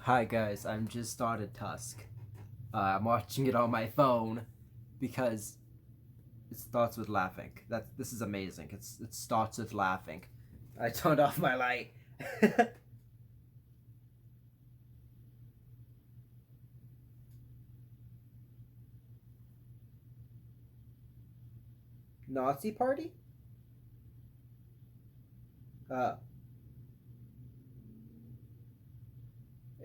Hi guys, I'm just started Tusk. I'm watching it on my phone because it starts with laughing. This is amazing. It starts with laughing. I turned off my light. Nazi party? Uh,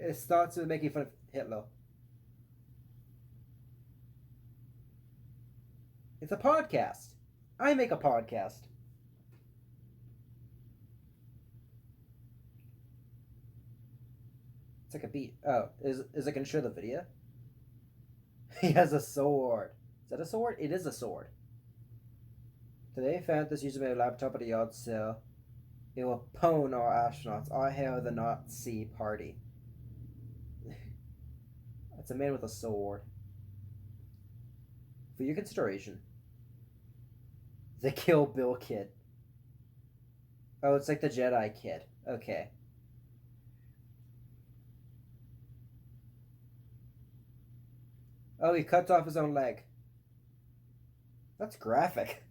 it starts with making fun of Hitler. It's a podcast. I make a podcast. It's like a beat. Oh, is it gonna show the video? He has a sword. Is that a sword? It is a sword. Today, found this user made a laptop at a yard sale. It will pwn our astronauts. I hail the Nazi party. It's a man with a sword. For your consideration, the Kill Bill kid. Oh, it's like the Jedi kid. Okay. Oh, he cuts off his own leg. That's graphic.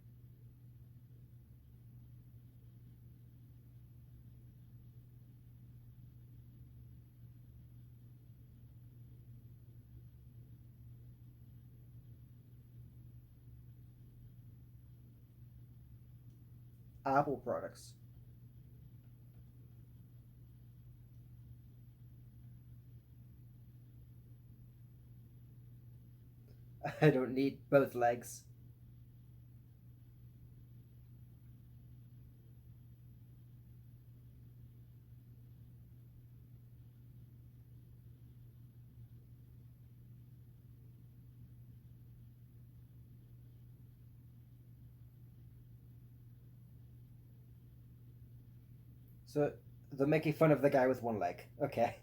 Apple products. I don't need both legs. So they're making fun of the guy with one leg. Okay.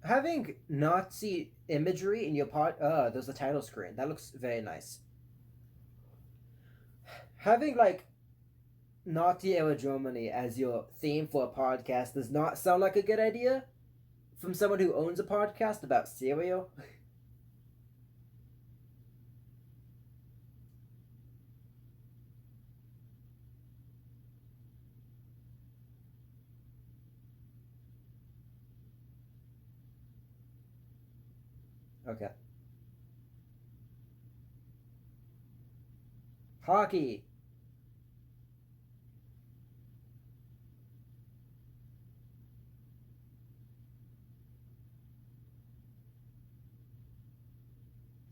Having Nazi imagery in your pod. There's the title screen. That looks very nice. Having like Nazi era Germany as your theme for a podcast does not sound like a good idea from someone who owns a podcast about cereal. Okay. Hockey.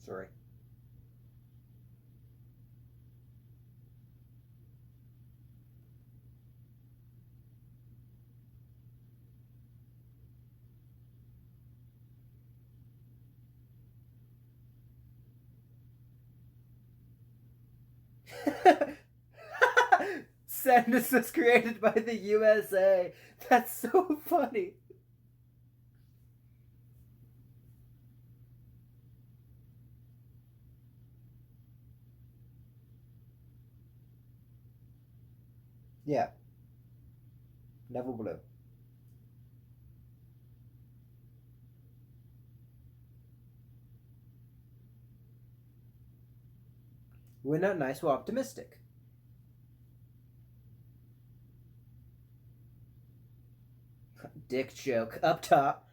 Sorry. Sadness was created by the USA. That's so funny. Yeah, Neville Blue. We're not nice, we're optimistic. Dick joke up top.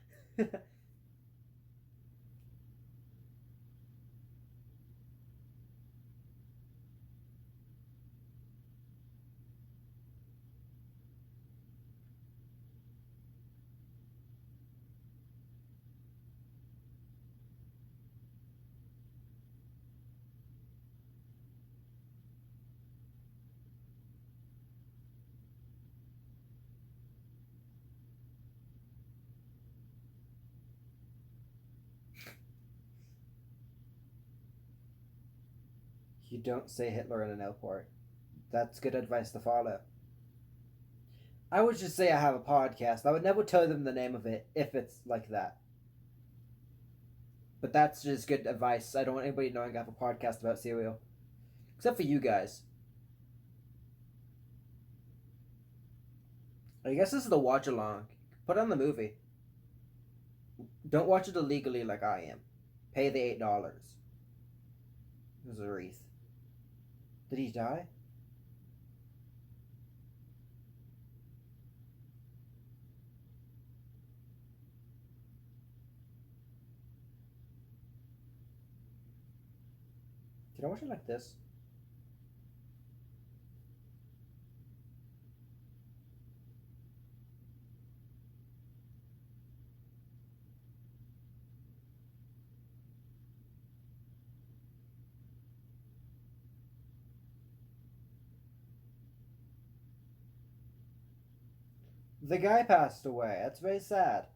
You don't say Hitler in an airport. That's good advice to follow. I would just say I have a podcast. I would never tell them the name of it if it's like that. But that's just good advice. I don't want anybody knowing I have a podcast about cereal. Except for you guys. I guess this is the watch along. Put on the movie. Don't watch it illegally like I am. Pay the $8. There's a wreath. Did he die? Can I watch it like this? The guy passed away. That's very sad.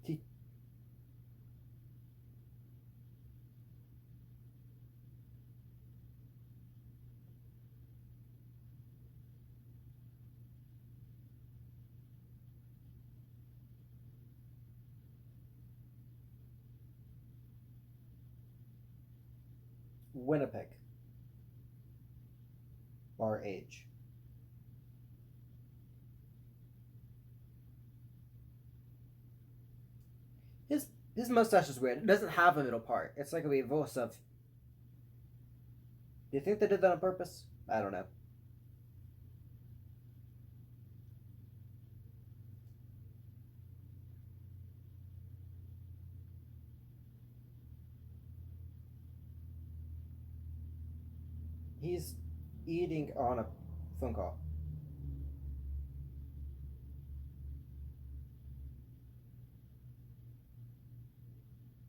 He, Winnipeg. Our age. His his mustache is weird. It doesn't have a middle part. It's like a reverse of. Do you think they did that on purpose? I don't know. He's eating on a phone call.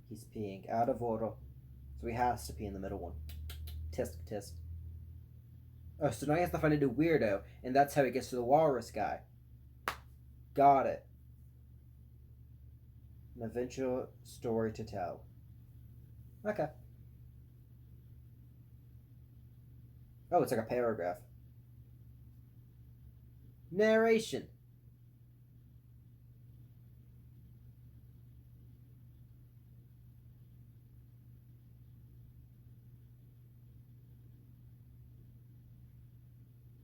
He's peeing out of order, so he has to pee in the middle one. Tisk tisk. Oh, so now he has to find a new weirdo, and that's how he gets to the walrus guy. Got it. An eventual story to tell. Okay. Oh, it's like a paragraph. Narration.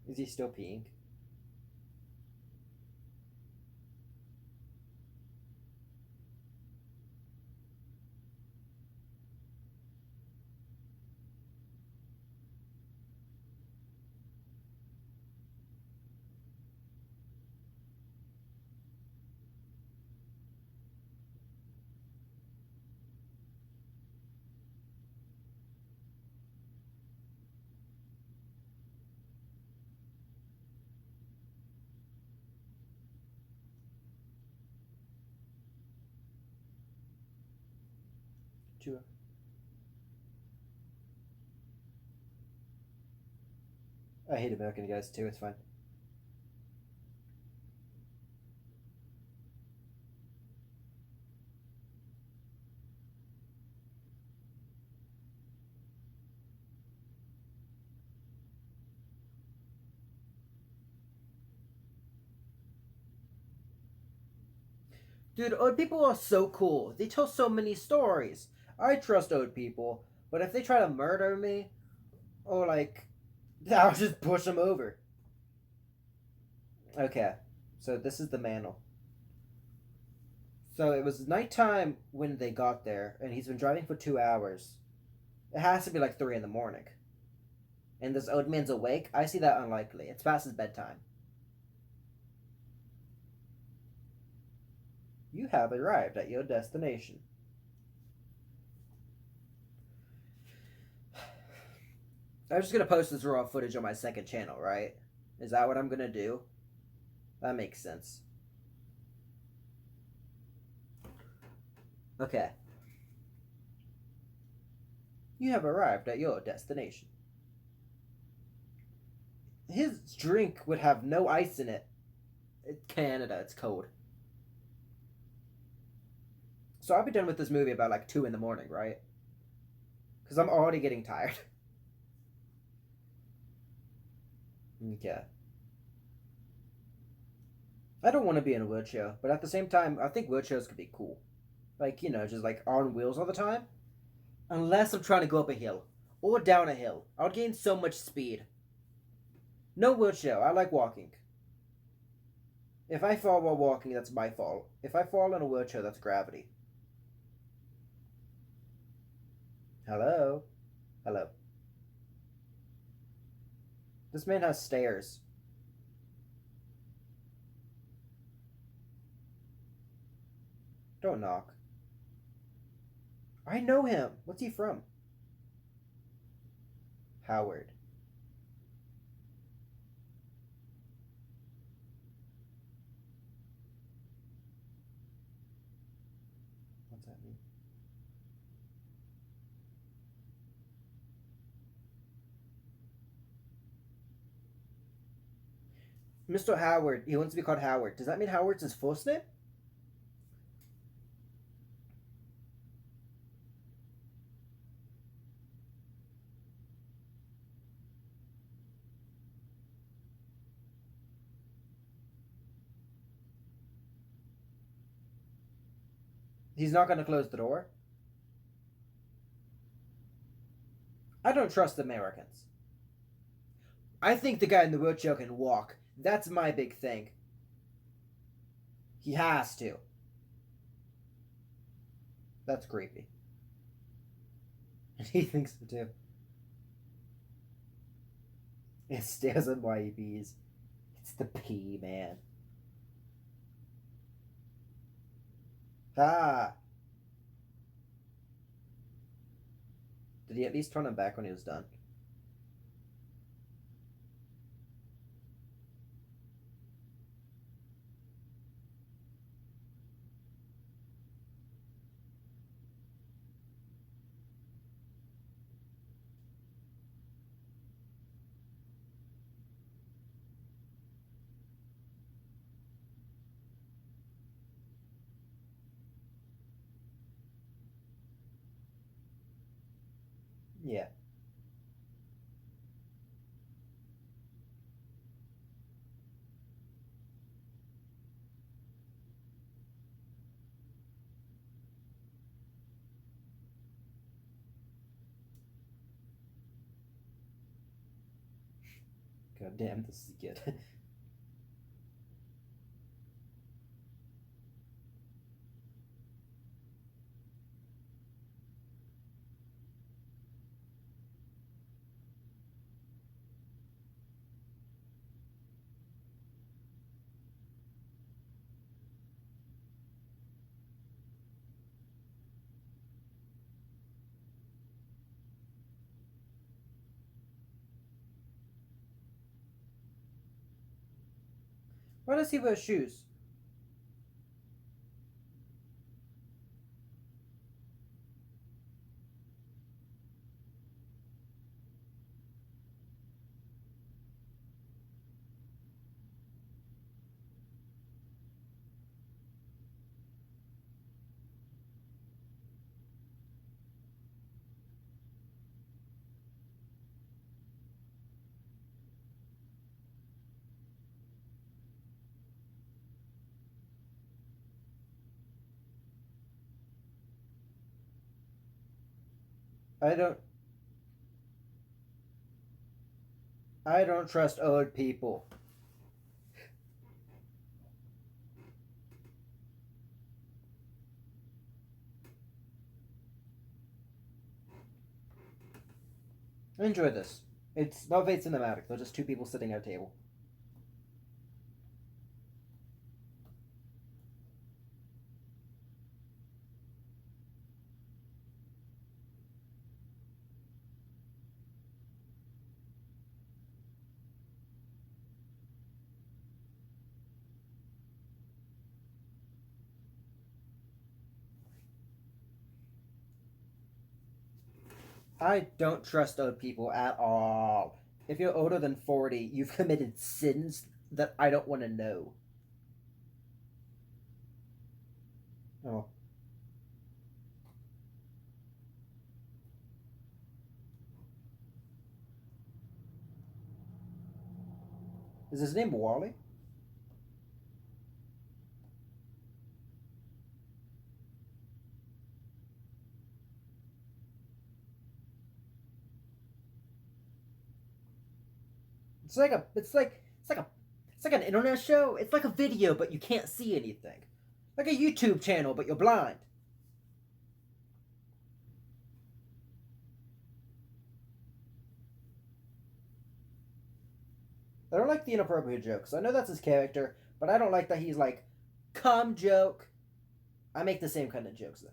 Is he still peeing? Sure. I hate American guys too. It's fine. Dude, old people are so cool. They tell so many stories. I trust old people, but if they try to murder me, or like, I'll just push them over. Okay, so this is the mantle. So it was nighttime when they got there, and he's been driving for 2 hours. It has to be like 3 in the morning. And this old man's awake? I see that unlikely. It's past his bedtime. You have arrived at your destination. I'm just gonna post this raw footage on my second channel, right? Is that what I'm gonna do? That makes sense. Okay. You have arrived at your destination. His drink would have no ice in it. It's Canada, it's cold. So I'll be done with this movie about like 2 in the morning, right? Because I'm already getting tired. Okay. I don't want to be in a wheelchair, but at the same time, I think wheelchairs could be cool. Like, just like on wheels all the time. Unless I'm trying to go up a hill or down a hill. I would gain so much speed. No wheelchair. I like walking. If I fall while walking, that's my fault. If I fall in a wheelchair, that's gravity. Hello? Hello. This man has stairs. Don't knock. I know him. What's he from? Howard. What's that mean? Mr. Howard. He wants to be called Howard. Does that mean Howard's his first name? He's not going to close the door? I don't trust Americans. I think the guy in the wheelchair can walk. That's my big thing. He has to. That's creepy. He thinks so too. It stares at why he pees. It's the pee man. Ah! Did he at least turn him back when he was done? Yeah. God damn, this is good. Why does he wear shoes? I don't. I don't trust old people. Enjoy this. It's not very cinematic. They're just two people sitting at a table. I don't trust old people at all. If you're older than 40, you've committed sins that I don't want to know. Oh. Is his name Wally? It's like an internet show. It's like a video, but you can't see anything. Like a YouTube channel, but you're blind. I don't like the inappropriate jokes. I know that's his character, but I don't like that he's like, come joke. I make the same kind of jokes though.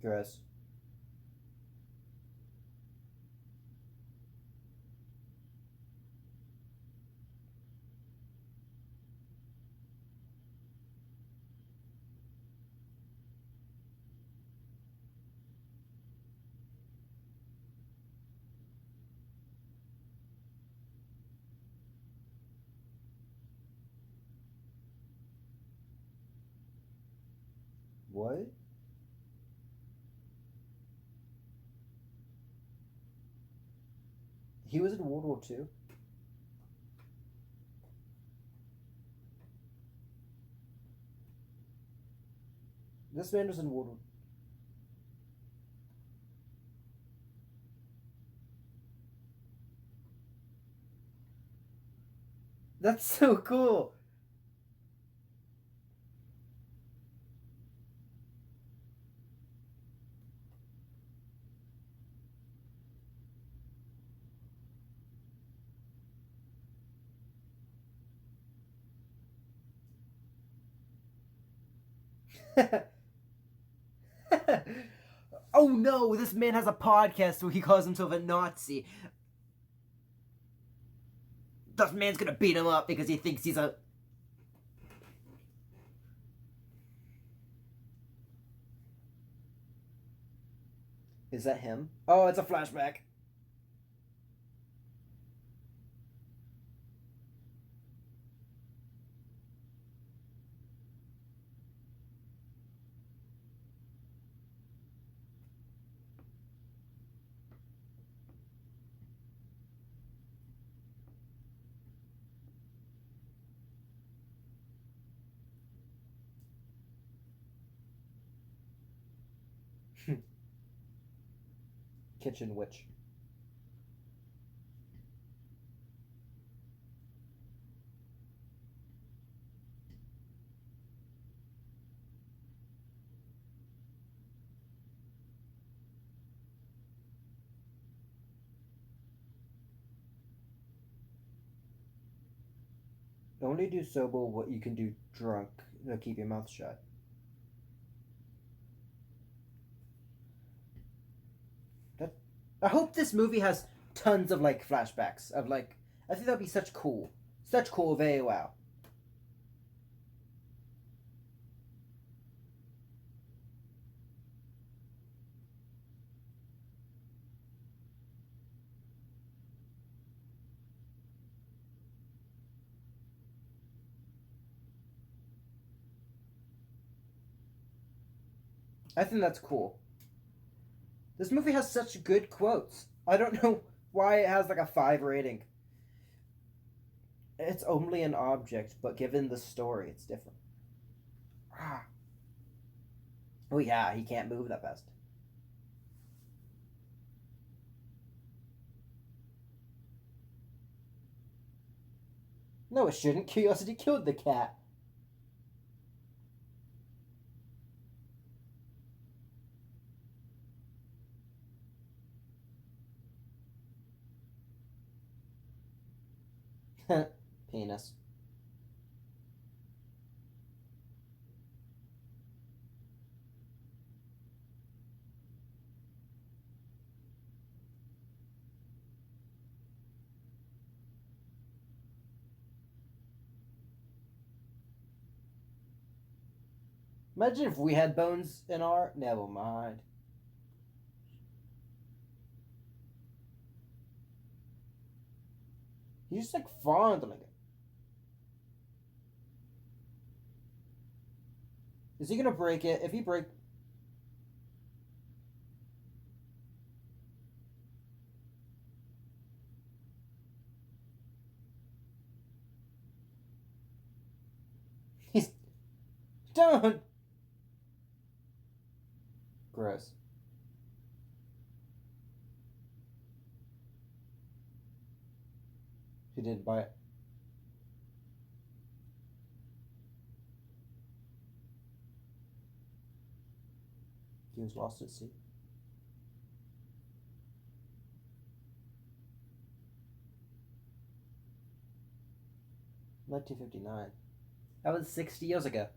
Gross. What? He was in World War II? This man was in World War. That's so cool. Oh no, this man has a podcast where he calls himself a Nazi. This man's gonna beat him up because he thinks he's a. Is that him? Oh, it's a flashback. Kitchen witch. Only do sober what you can do drunk to keep your mouth shut. That I hope this movie has tons of like flashbacks of like I think that'd be such cool, very wow. I think that's cool. This movie has such good quotes. I don't know why it has like a 5 rating. It's only an object, but given the story, it's different. Ah. Oh yeah, he can't move that fast. No, it shouldn't. Curiosity killed the cat. Penis. Imagine if we had bones in our. Never mind. He's just like fondling it. Is he gonna break it? If he break. He's. Don't! Gross. He didn't buy it. He was lost at sea. $1959. That was 60 years ago.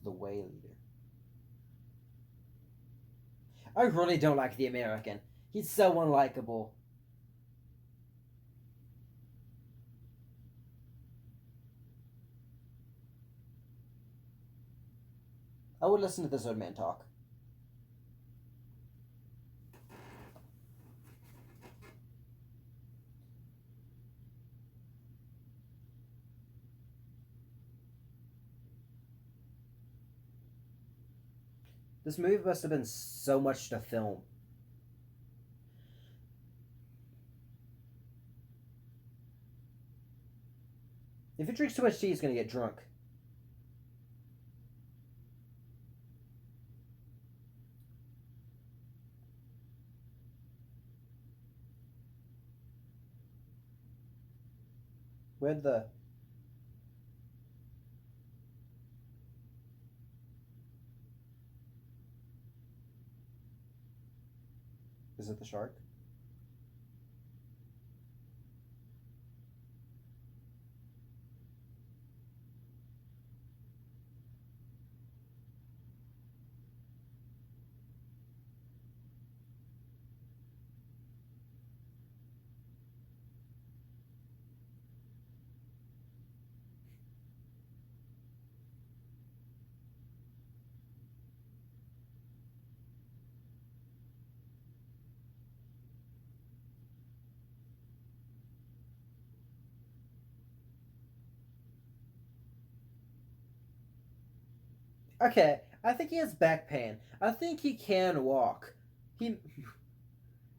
The way leader. I really don't like the American. He's so unlikable. I would listen to this old man talk. This movie must have been so much to film. If he drinks too much tea, he's gonna get drunk. Where'd the. Is it the shark? Okay, I think he has back pain. I think he can walk. He.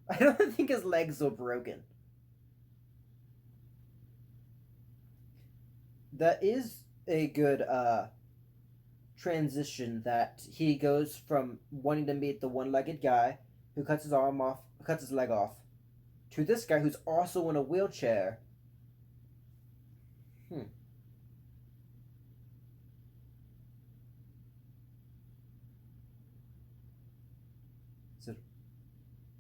I don't think his legs are broken. That is a good transition that he goes from wanting to meet the one-legged guy who cuts his arm off, cuts his leg off, to this guy who's also in a wheelchair. Hmm. So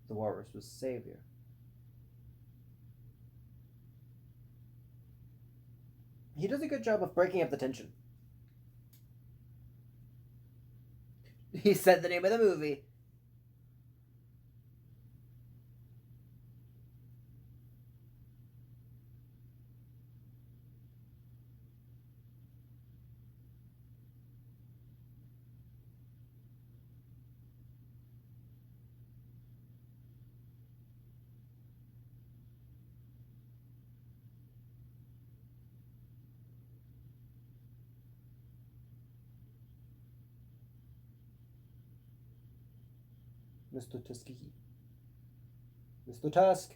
the walrus was savior. He does a good job of breaking up the tension. He said the name of the movie. Mr. Tuskegee. Mr. Tusk.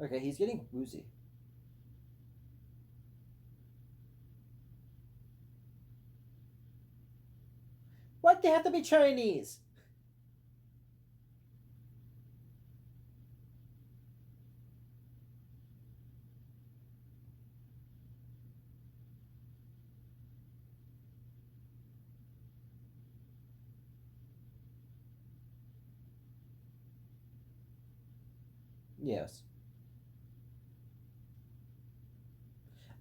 Okay, he's getting woozy. Why'd they have to be Chinese? Yes.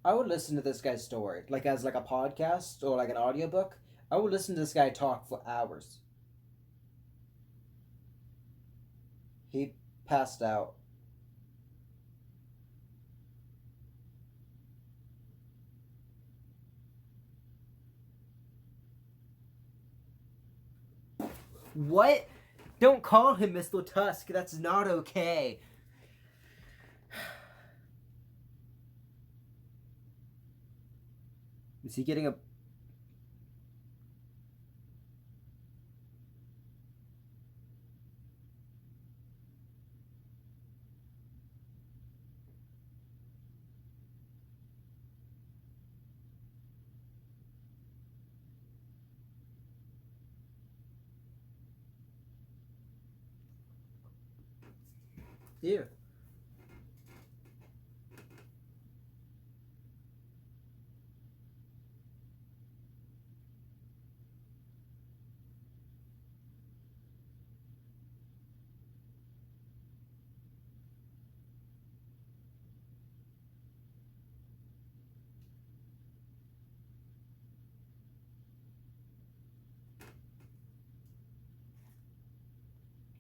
I would listen to this guy's story, like as like a podcast or like an audiobook. I would listen to this guy talk for hours. He passed out. What? Don't call him Mr. Tusk. That's not okay. Is he getting a... Ew.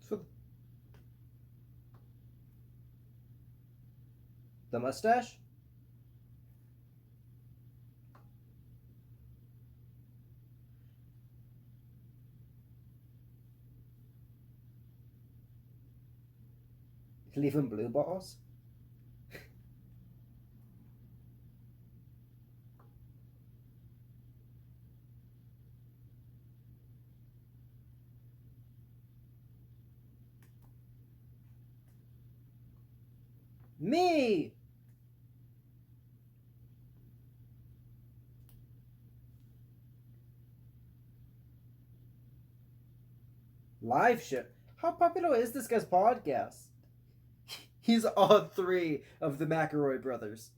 So the mustache? Leave him blue balls? Me! Live show. How popular is this guy's podcast? He's on three of the McElroy brothers.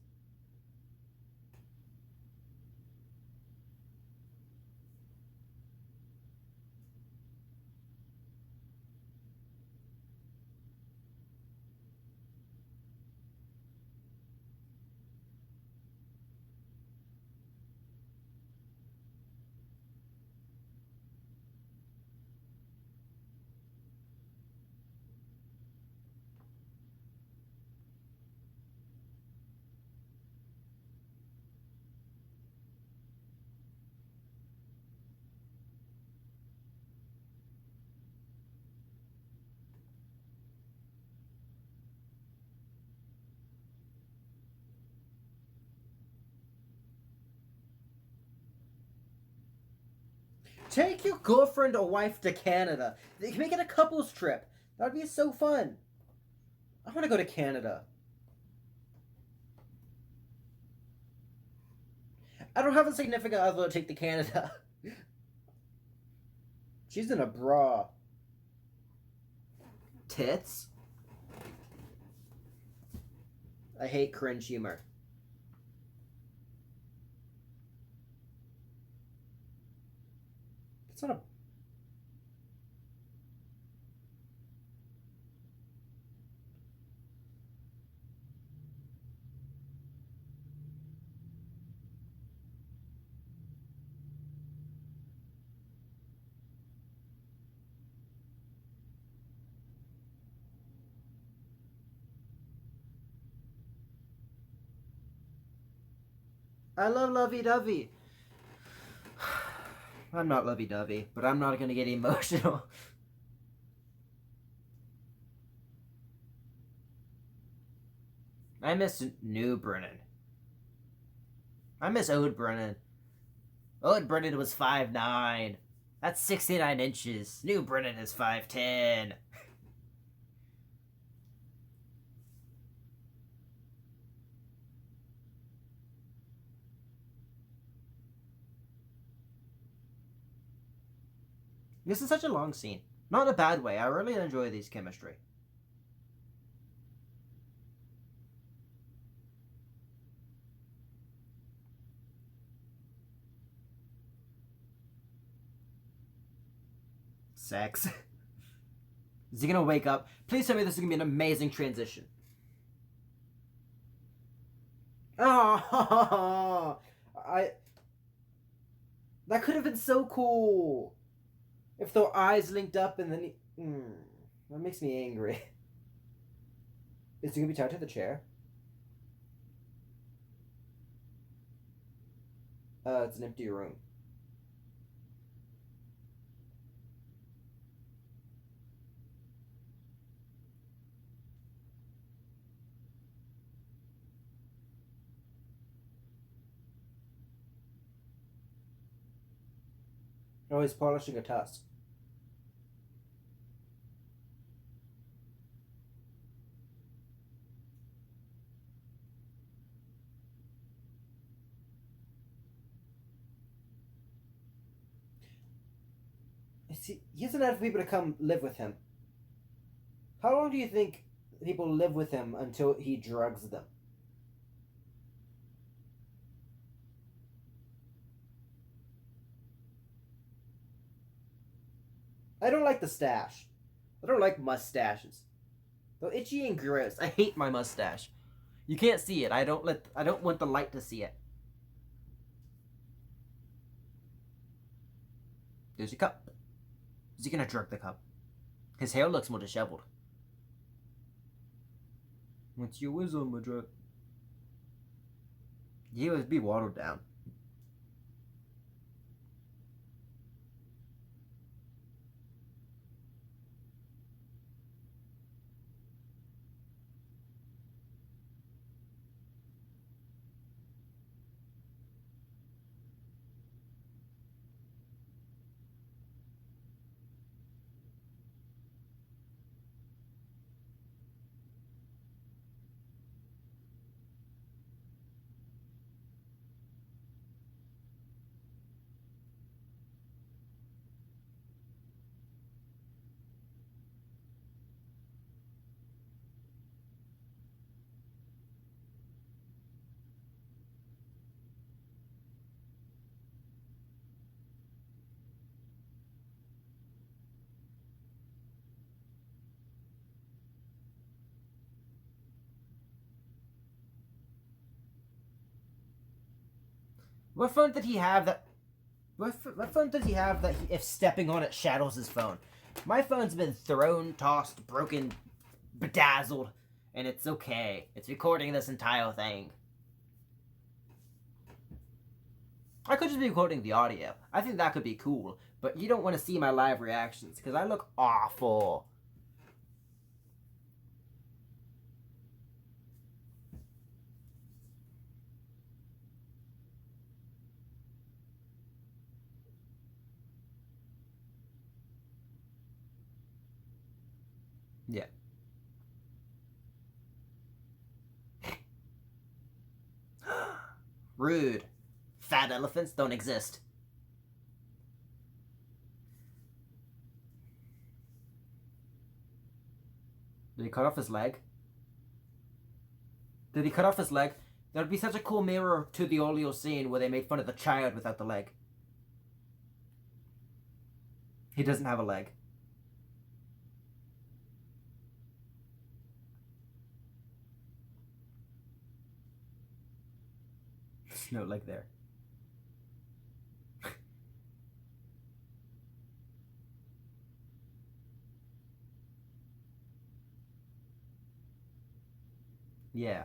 Take your girlfriend or wife to Canada. They can make it a couples trip. That'd be so fun. I want to go to Canada. I don't have a significant other to take to Canada. She's in a bra. Tits? I hate cringe humor. It's not a... I love lovey-dovey. I'm not lovey-dovey, but I'm not gonna get emotional. I miss New Brennan. I miss Old Brennan. Old Brennan was 5'9". That's 69 inches. New Brennan is 5'10". This is such a long scene. Not in a bad way. I really enjoy these chemistry. Sex. Is he gonna wake up? Please tell me this is gonna be an amazing transition. Oh, that could have been so cool if their eyes linked up and then that makes me angry. Is he gonna be tied to the chair? It's an empty room. Oh, he's polishing a tusk. He doesn't have people to come live with him. How long do you think people live with him until he drugs them? I don't like the stash. I don't like mustaches. They're itchy and gross. I hate my mustache. You can't see it. I don't want the light to see it. There's your cup. Is he gonna drug the cup? His hair looks more disheveled. What's your wisdom, my drug? He would be watered down. What phone did he have that? What phone does he have that if stepping on it shadows his phone? My phone's been thrown, tossed, broken, bedazzled, and it's okay. It's recording this entire thing. I could just be recording the audio. I think that could be cool, but you don't want to see my live reactions because I look awful. Yeah. Rude. Fat elephants don't exist. Did he cut off his leg? Did he cut off his leg? That would be such a cool mirror to the Olio scene where they made fun of the child without the leg. He doesn't have a leg. There's no leg there. Yeah.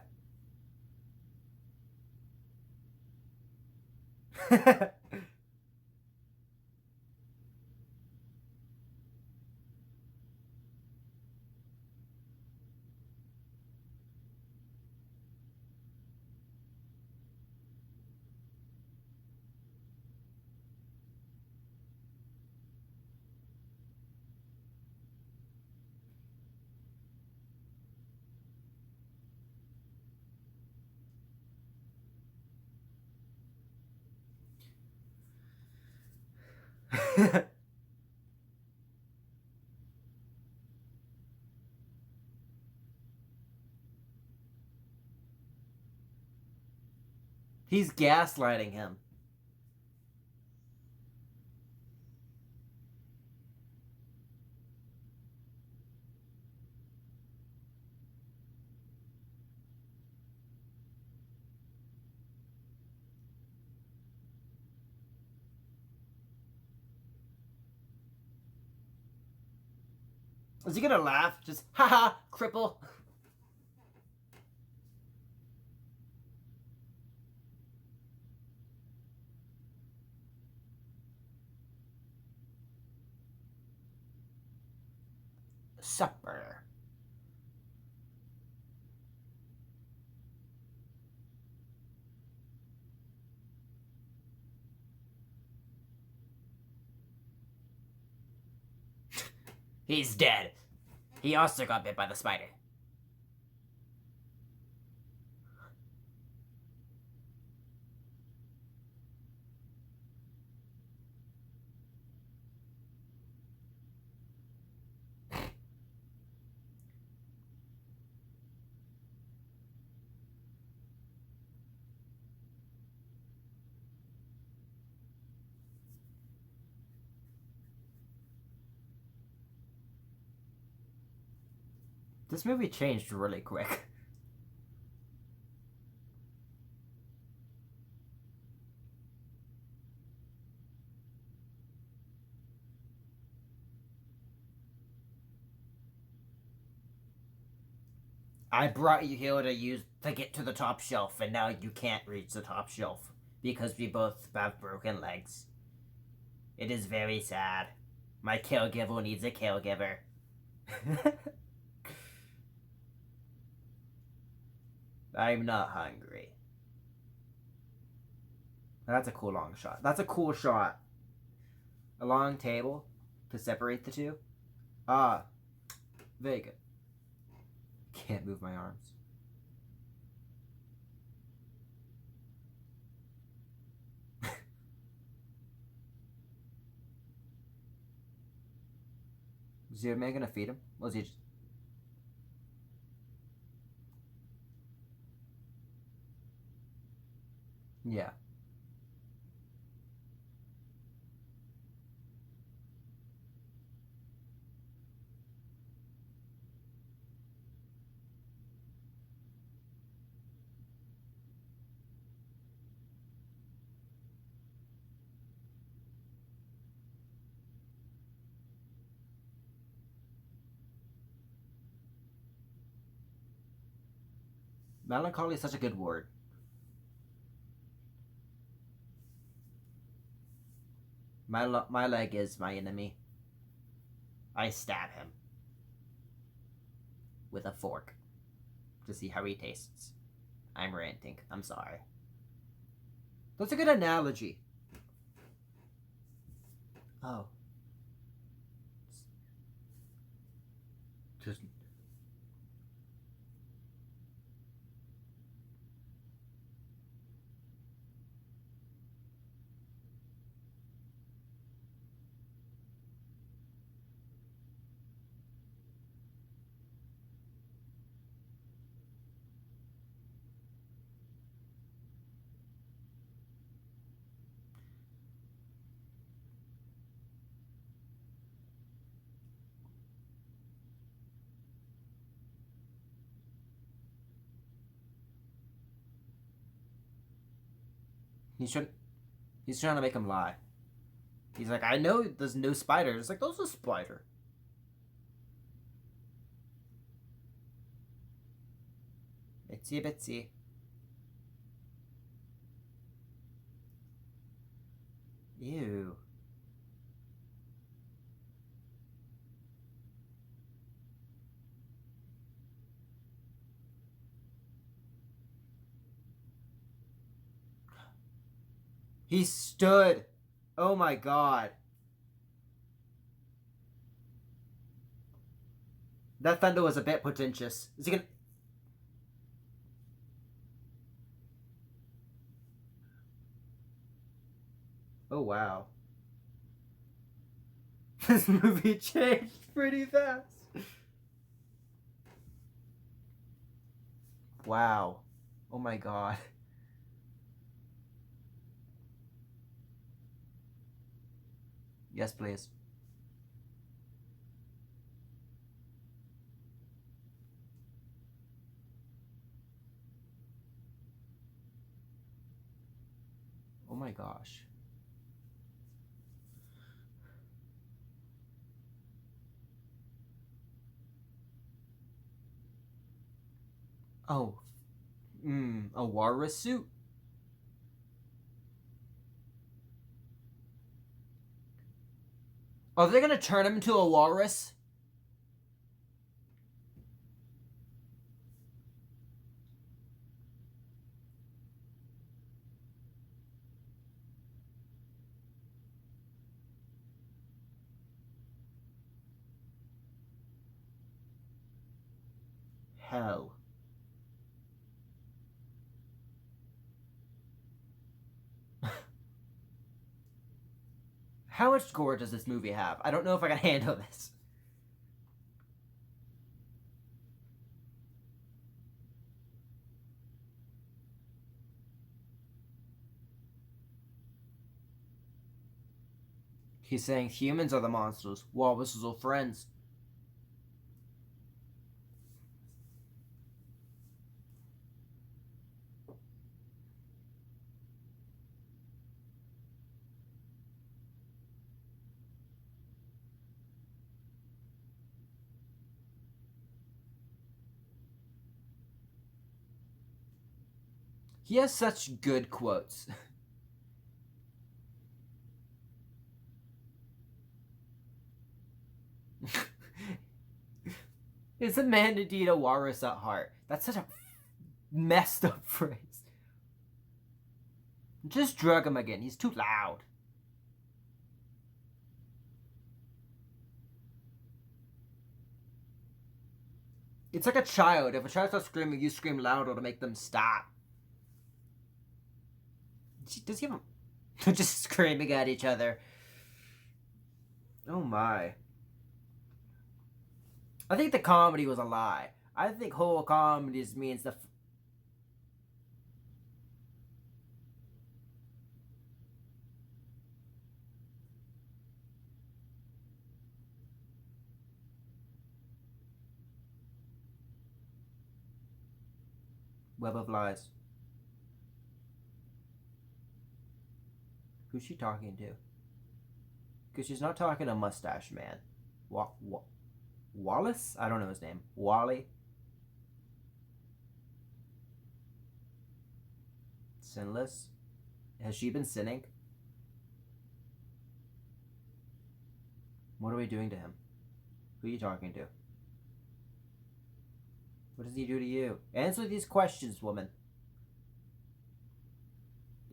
He's gaslighting him. Is he gonna laugh? Just, haha, cripple. Supper. He's dead. He also got bit by the spider. This movie changed really quick. I brought you here to get to the top shelf, and now you can't reach the top shelf because we both have broken legs. It is very sad. My caregiver needs a caregiver. I'm not hungry. That's a cool long shot. That's a cool shot. A long table to separate the two. Ah, very good. Can't move my arms. Is your man gonna feed him? Was he just... Yeah. Melancholy is such a good word. My leg is my enemy. I stab him with a fork to see how he tastes. I'm ranting. I'm sorry. That's a good analogy. Oh. Just... He's trying to make him lie. He's like, I know there's no spider. It's like, there's a spider. Itsy bitsy. Ew. He stood. Oh my god. That thunder was a bit pretentious. Is he gonna... Oh wow. This movie changed pretty fast. Wow. Oh my god. Yes, please. Oh my gosh. Oh, a walrus suit? Are they gonna turn him into a walrus? Hell. How much gore does this movie have? I don't know if I can handle this. He's saying humans are the monsters, walruses are friends. He has such good quotes. Is a man indeed a walrus at heart? That's such a messed up phrase. Just drug him again. He's too loud. It's like a child. If a child starts screaming, you scream louder to make them stop. Does he have a... just screaming at each other. Oh my. I think the comedy was a lie. I think whole comedy means the... Web of lies. Who's she talking to? Because she's not talking to Mustache Man. Wallace? I don't know his name. Wally? Sinless? Has she been sinning? What are we doing to him? Who are you talking to? What does he do to you? Answer these questions, woman.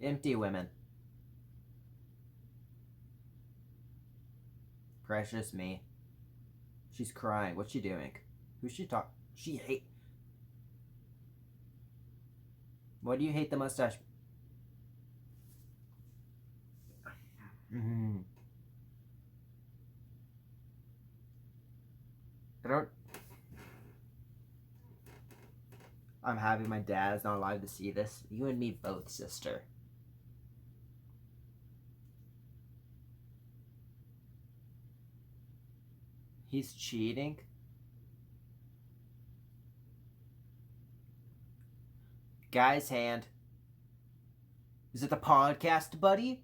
Empty women. Precious me. She's crying. What's she doing? Who's she talking? She hate... Why do you hate the mustache? I don't... I'm happy my dad is not allowed to see this. You and me both, sister. He's cheating? Guy's hand. Is it the podcast, buddy?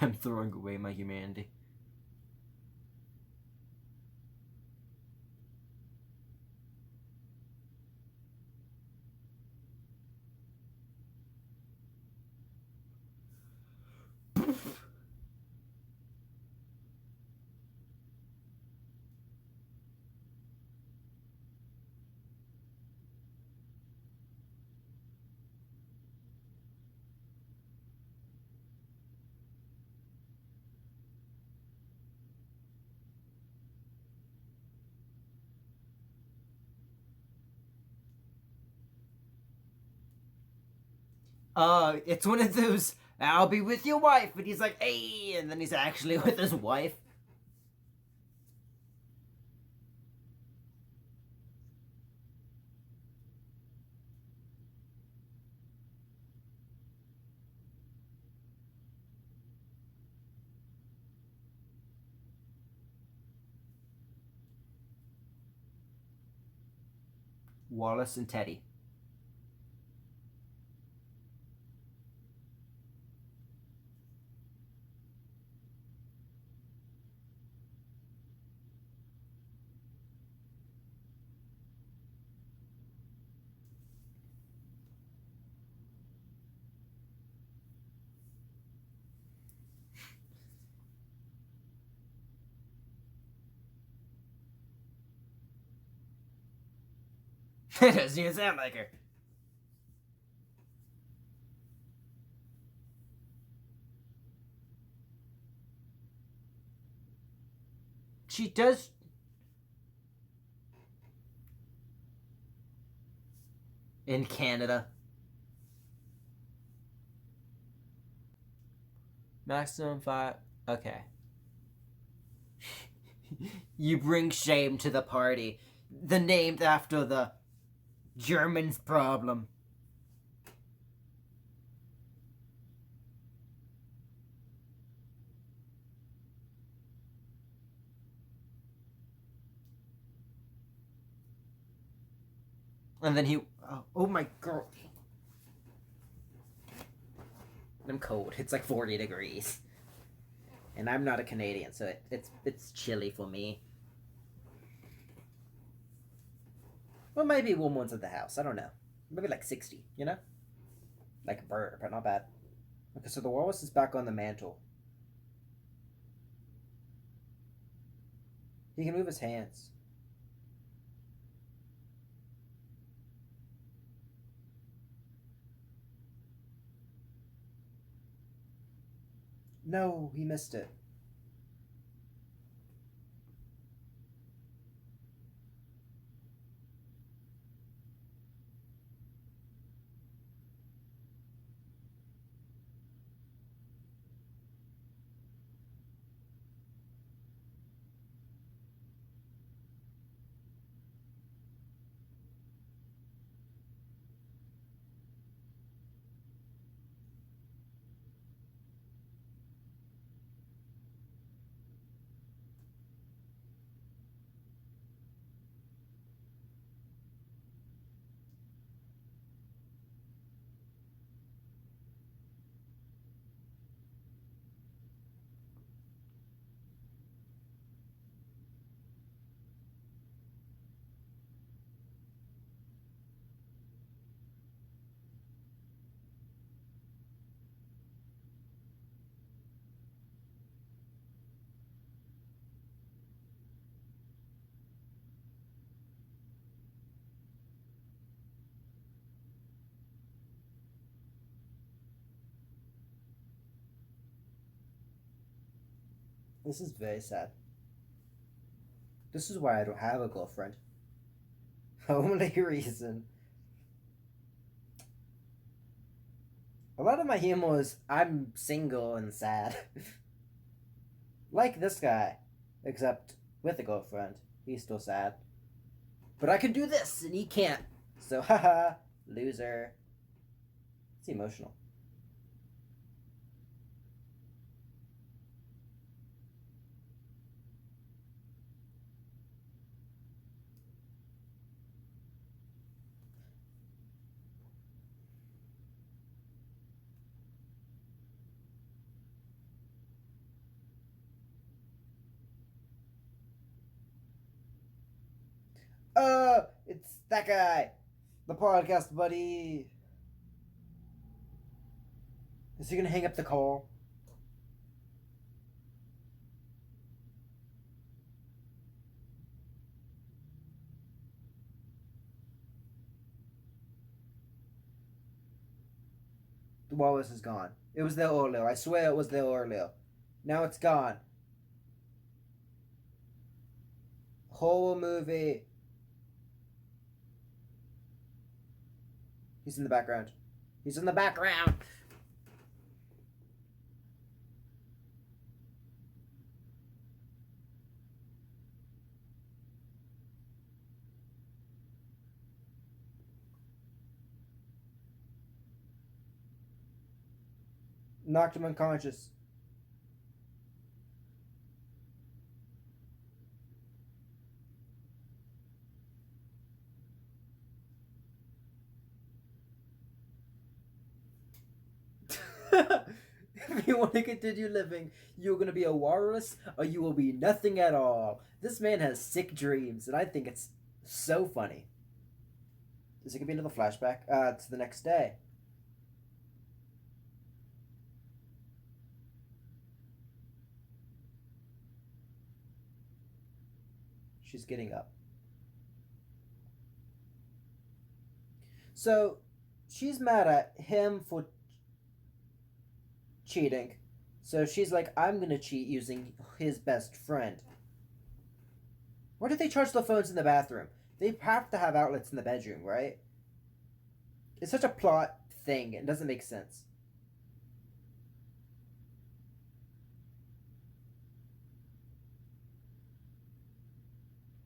I'm throwing away my humanity. It's one of those, I'll be with your wife, and he's like, hey, and then he's actually with his wife. Wallace and Teddy. It doesn't even sound like her. She does. In Canada. Maximum 5. Okay. You bring shame to the party. The named after the Germans' problem. And then he. Oh my god. I'm cold. It's like 40 degrees. And I'm not a Canadian, so it's chilly for me. Well, maybe warm ones at the house. I don't know. Maybe like 60, you know? Like a bird, but not bad. Okay, so the walrus is back on the mantle. He can move his hands. No, he missed it. This is very sad. This is why I don't have a girlfriend. Only reason. A lot of my humor is I'm single and sad. Like this guy. Except with a girlfriend. He's still sad. But I can do this and he can't. So haha, loser. It's emotional. It's that guy. The podcast buddy. Is he gonna hang up the call? The walrus is gone. It was there earlier. I swear it was there earlier. Now it's gone. Horror movie. He's in the background. He's in the background. Knocked him unconscious. If you want to continue living, you're going to be a walrus or you will be nothing at all. This man has sick dreams, and I think it's so funny. Is it going to be another flashback? It's the next day. She's getting up. So, she's mad at him for cheating. So she's like, I'm gonna cheat using his best friend. Why do they charge the phones in the bathroom? They have to have outlets in the bedroom, right? It's such a plot thing. It doesn't make sense.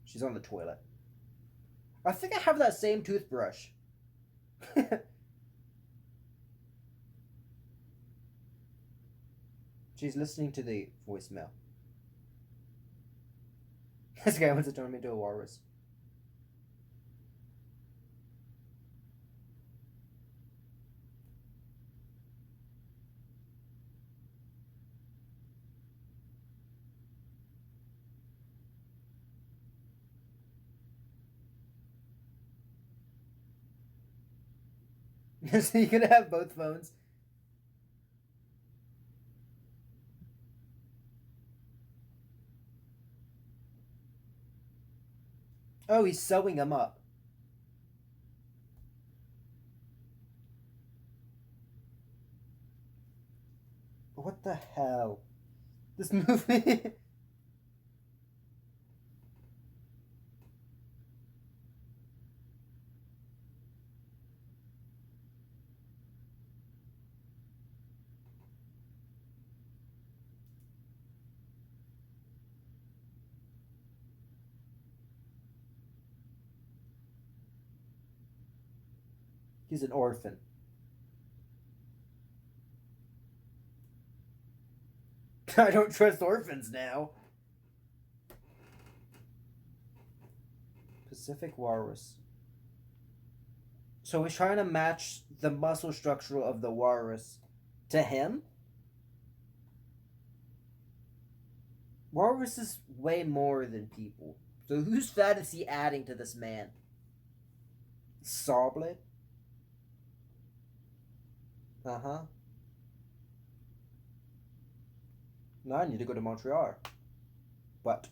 She's on the toilet. I think I have that same toothbrush. She's listening to the voicemail. This guy wants to turn me into a walrus. So you gonna have both phones? Oh, he's sewing them up. What the hell? This movie. He's an orphan. I don't trust orphans now. Pacific walrus. So he's trying to match the muscle structure of the walrus to him? Walrus is way more than people. So whose fat is he adding to this man? Sawblade? Uh-huh. Now I need to go to Montreal. But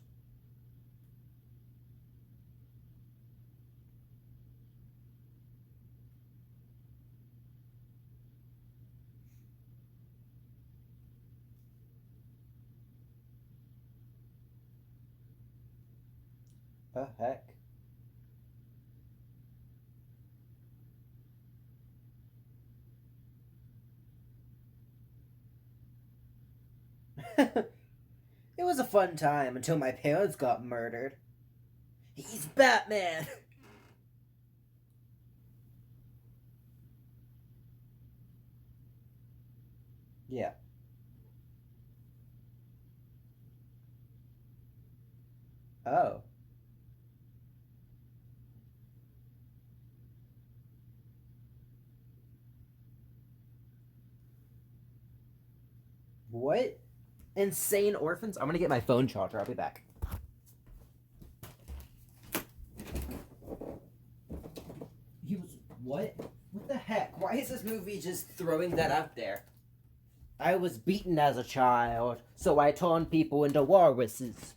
the heck? It was a fun time until my parents got murdered. He's Batman! Yeah. Oh. What? Insane orphans? I'm gonna get my phone charger. I'll be back. He was. What? What the heck? Why is this movie just throwing that out there? I was beaten as a child, so I turned people into walruses.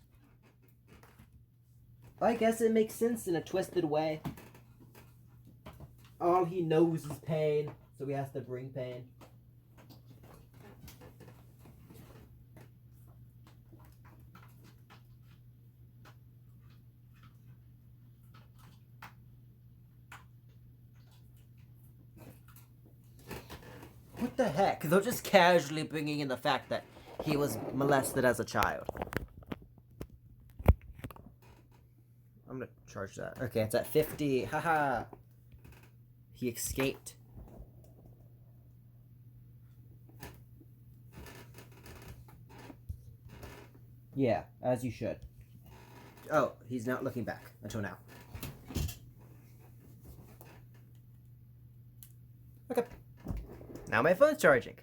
I guess it makes sense in a twisted way. All he knows is pain, so he has to bring pain. What the heck? They're just casually bringing in the fact that he was molested as a child. I'm gonna charge that. Okay, it's at 50. Haha. He escaped. Yeah, as you should. Oh, he's not looking back until now. Okay. Now my phone's charging.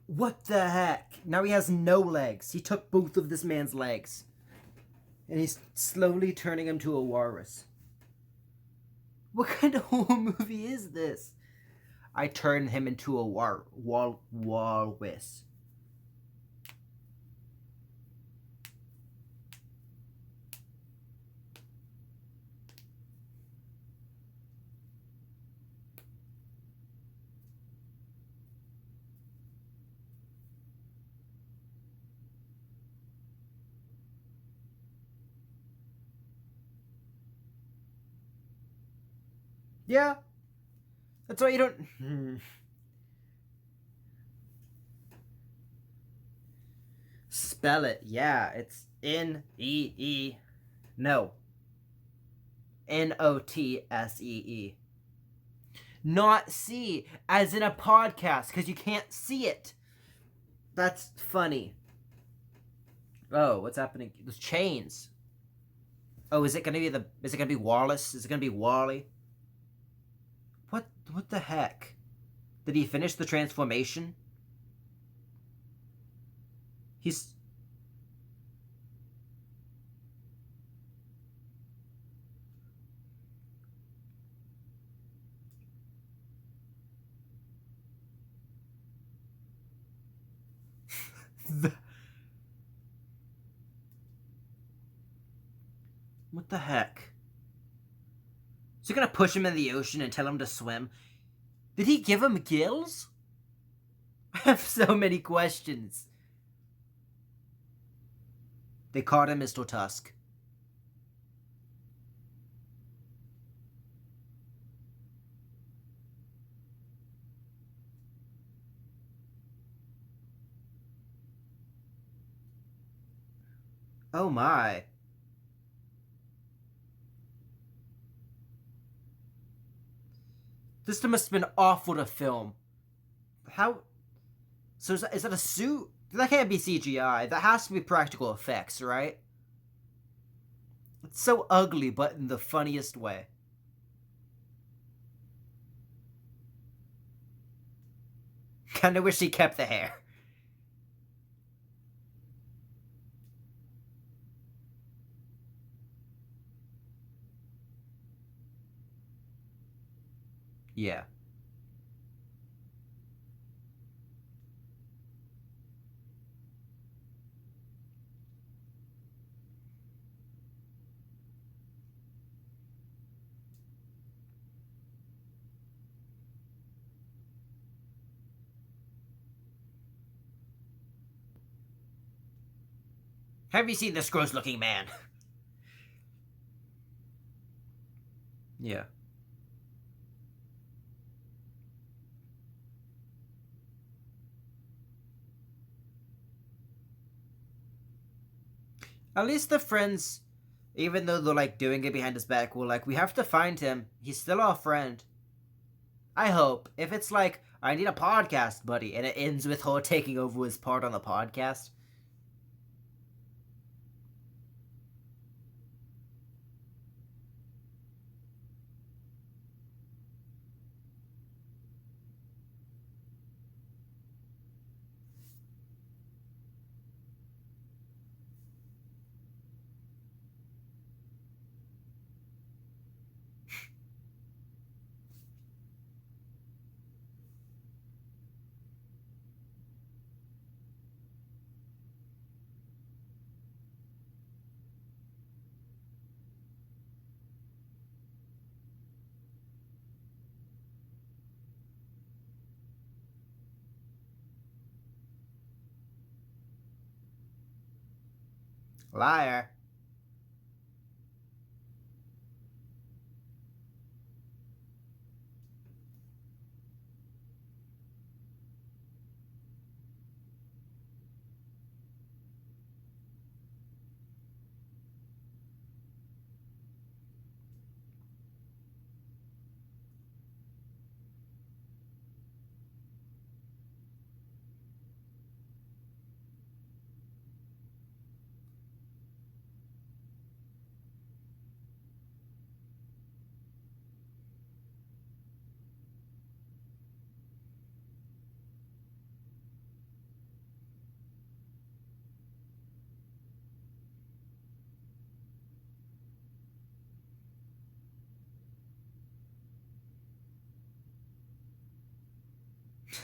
What the heck? Now he has no legs. He took both of this man's legs. And he's slowly turning him to a walrus. What kind of horror movie is this? I turned him into a walrus. Yeah. That's why you don't... Spell it. Yeah, it's N-E-E. No. N-O-T-S-E-E. Not C, as in a podcast, because you can't see it. That's funny. Oh, what's happening? There's chains. Oh, is it gonna be Wallace? Is it gonna be Wally? What the heck? Did he finish the transformation? He's... What the heck? Is he gonna push him in the ocean and tell him to swim? Did he give him gills? I have so many questions. They caught him, Mr. Tusk. Oh my. This must have been awful to film. How? So is that a suit? That can't be CGI. That has to be practical effects, right? It's so ugly, but in the funniest way. Kinda wish he kept the hair. Yeah. Have you seen this gross-looking man? Yeah. At least the friends, even though they're like doing it behind his back, will like, we have to find him. He's still our friend. I hope. If it's like, I need a podcast buddy, and it ends with her taking over his part on the podcast. Liar.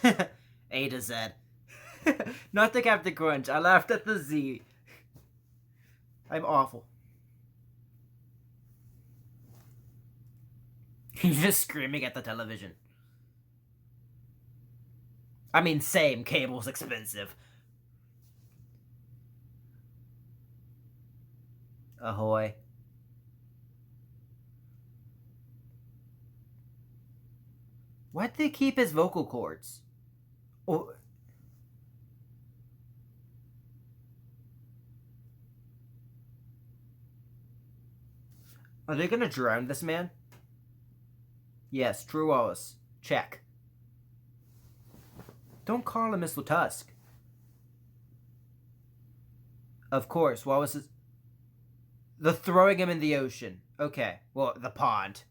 A to Z. Not the Captain Crunch. I laughed at the Z. I'm awful. He's just screaming at the television. I mean, same. Cable's expensive. Ahoy. Why'd they keep his vocal cords? Oh. Are they gonna drown this man? Yes, true Wallace. Check. Don't call him Mr. Tusk. Of course, Wallace is... The throwing him in the ocean. Okay, well, the pond.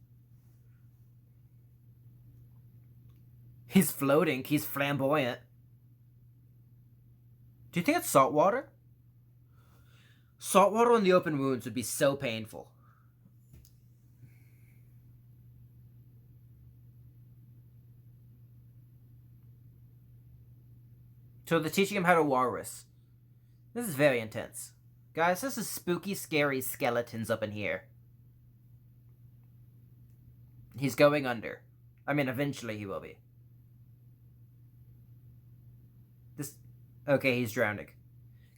He's floating. He's flamboyant. Do you think it's salt water? Salt water on the open wounds would be so painful. So they're teaching him how to walrus. This is very intense. Guys, this is spooky, scary skeletons up in here. He's going under. I mean, eventually he will be. Okay, he's drowning.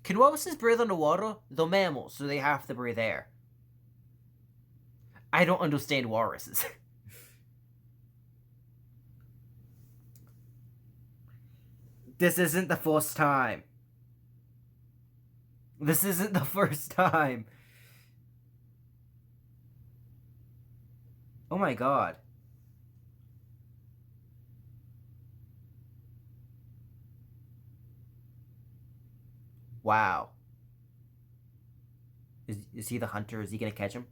Can walruses breathe underwater? They're mammals, so they have to breathe air. I don't understand walruses. This isn't the first time. This isn't the first time. Oh my god. Wow. Is he the hunter? Is he gonna catch him?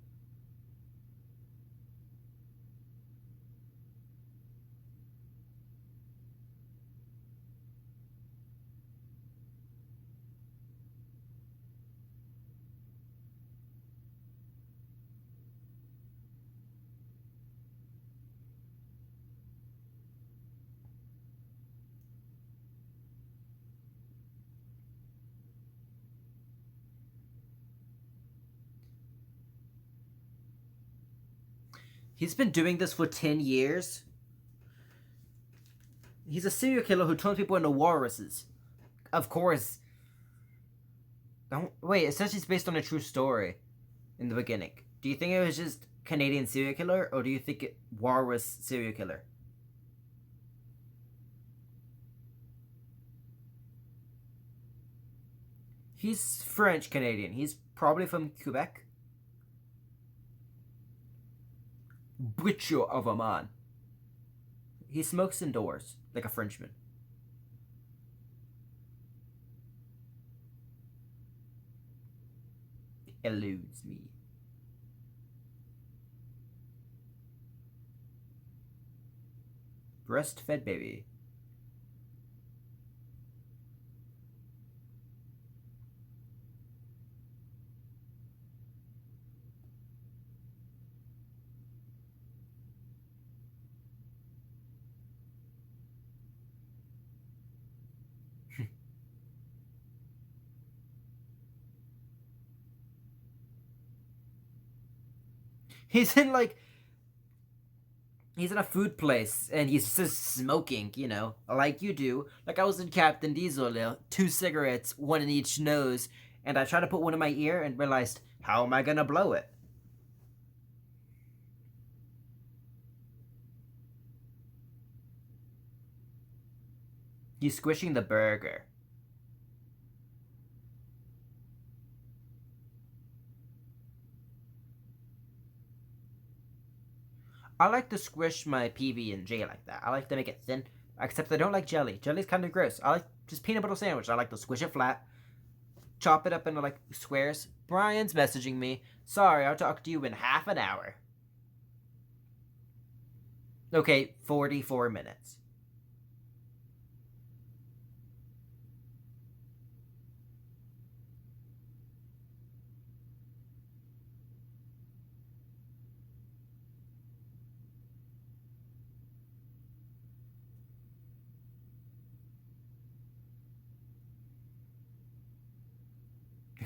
He's been doing this for 10 years. He's a serial killer who turns people into walruses. Of course. Wait, it says he's based on a true story in the beginning. Do you think it was just Canadian serial killer, or do you think it walrus serial killer? He's French Canadian. He's probably from Quebec. Butcher of a man. He smokes indoors, like a Frenchman. Eludes me. Breastfed baby. He's in he's in a food place and he's just smoking, you know, like you do. Like I was in Captain Diesel, 2 cigarettes, 1 in each nose, and I tried to put one in my ear and realized, how am I gonna blow it? He's squishing the burger. I like to squish my PB&J like that. I like to make it thin, except I don't like jelly. Jelly's kind of gross. I like just peanut butter sandwich. I like to squish it flat, chop it up into like squares. Brian's messaging me. Sorry, I'll talk to you in half an hour. Okay, 44 minutes.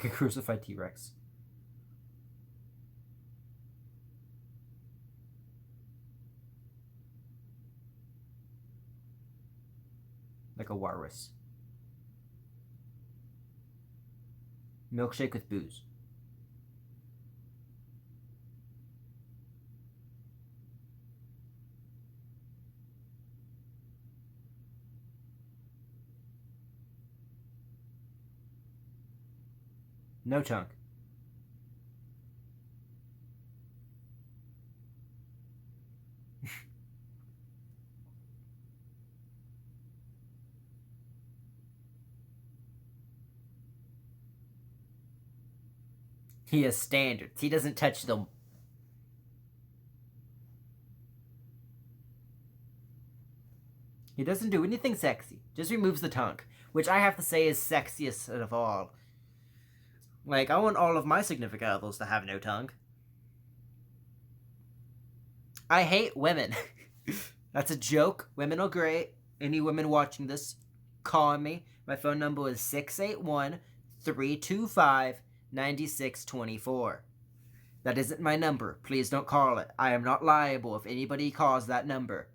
Like a crucified T-Rex. Like a walrus. Milkshake with booze. No chunk. He has standards. He doesn't touch them. He doesn't do anything sexy. Just removes the tongue, which I have to say is sexiest of all. Like, I want all of my significant others to have no tongue. I hate women. That's a joke. Women are great. Any women watching this, call me. My phone number is 681-325-9624. That isn't my number. Please don't call it. I am not liable if anybody calls that number.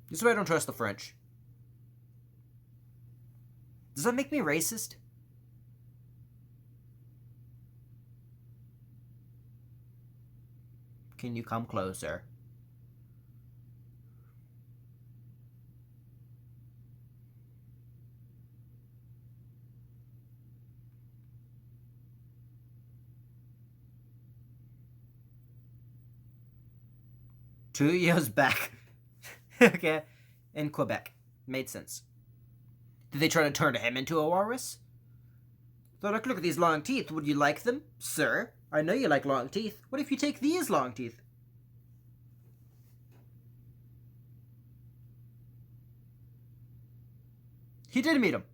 This is why I don't trust the French. Does that make me racist? Can you come closer? Two years back. Okay. In Quebec. Made sense. Did they try to turn him into a walrus? They're like, look at these long teeth. Would you like them? Sir, I know you like long teeth. What if you take these long teeth? He did meet him.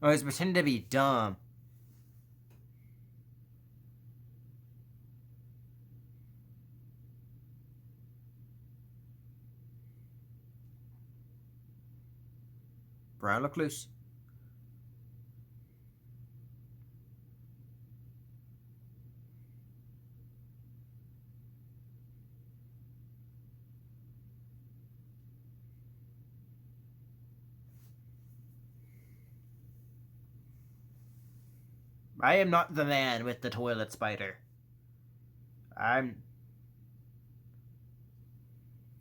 Oh, he's pretending to be dumb. Brian, look loose. I am not the man with the toilet spider. I'm...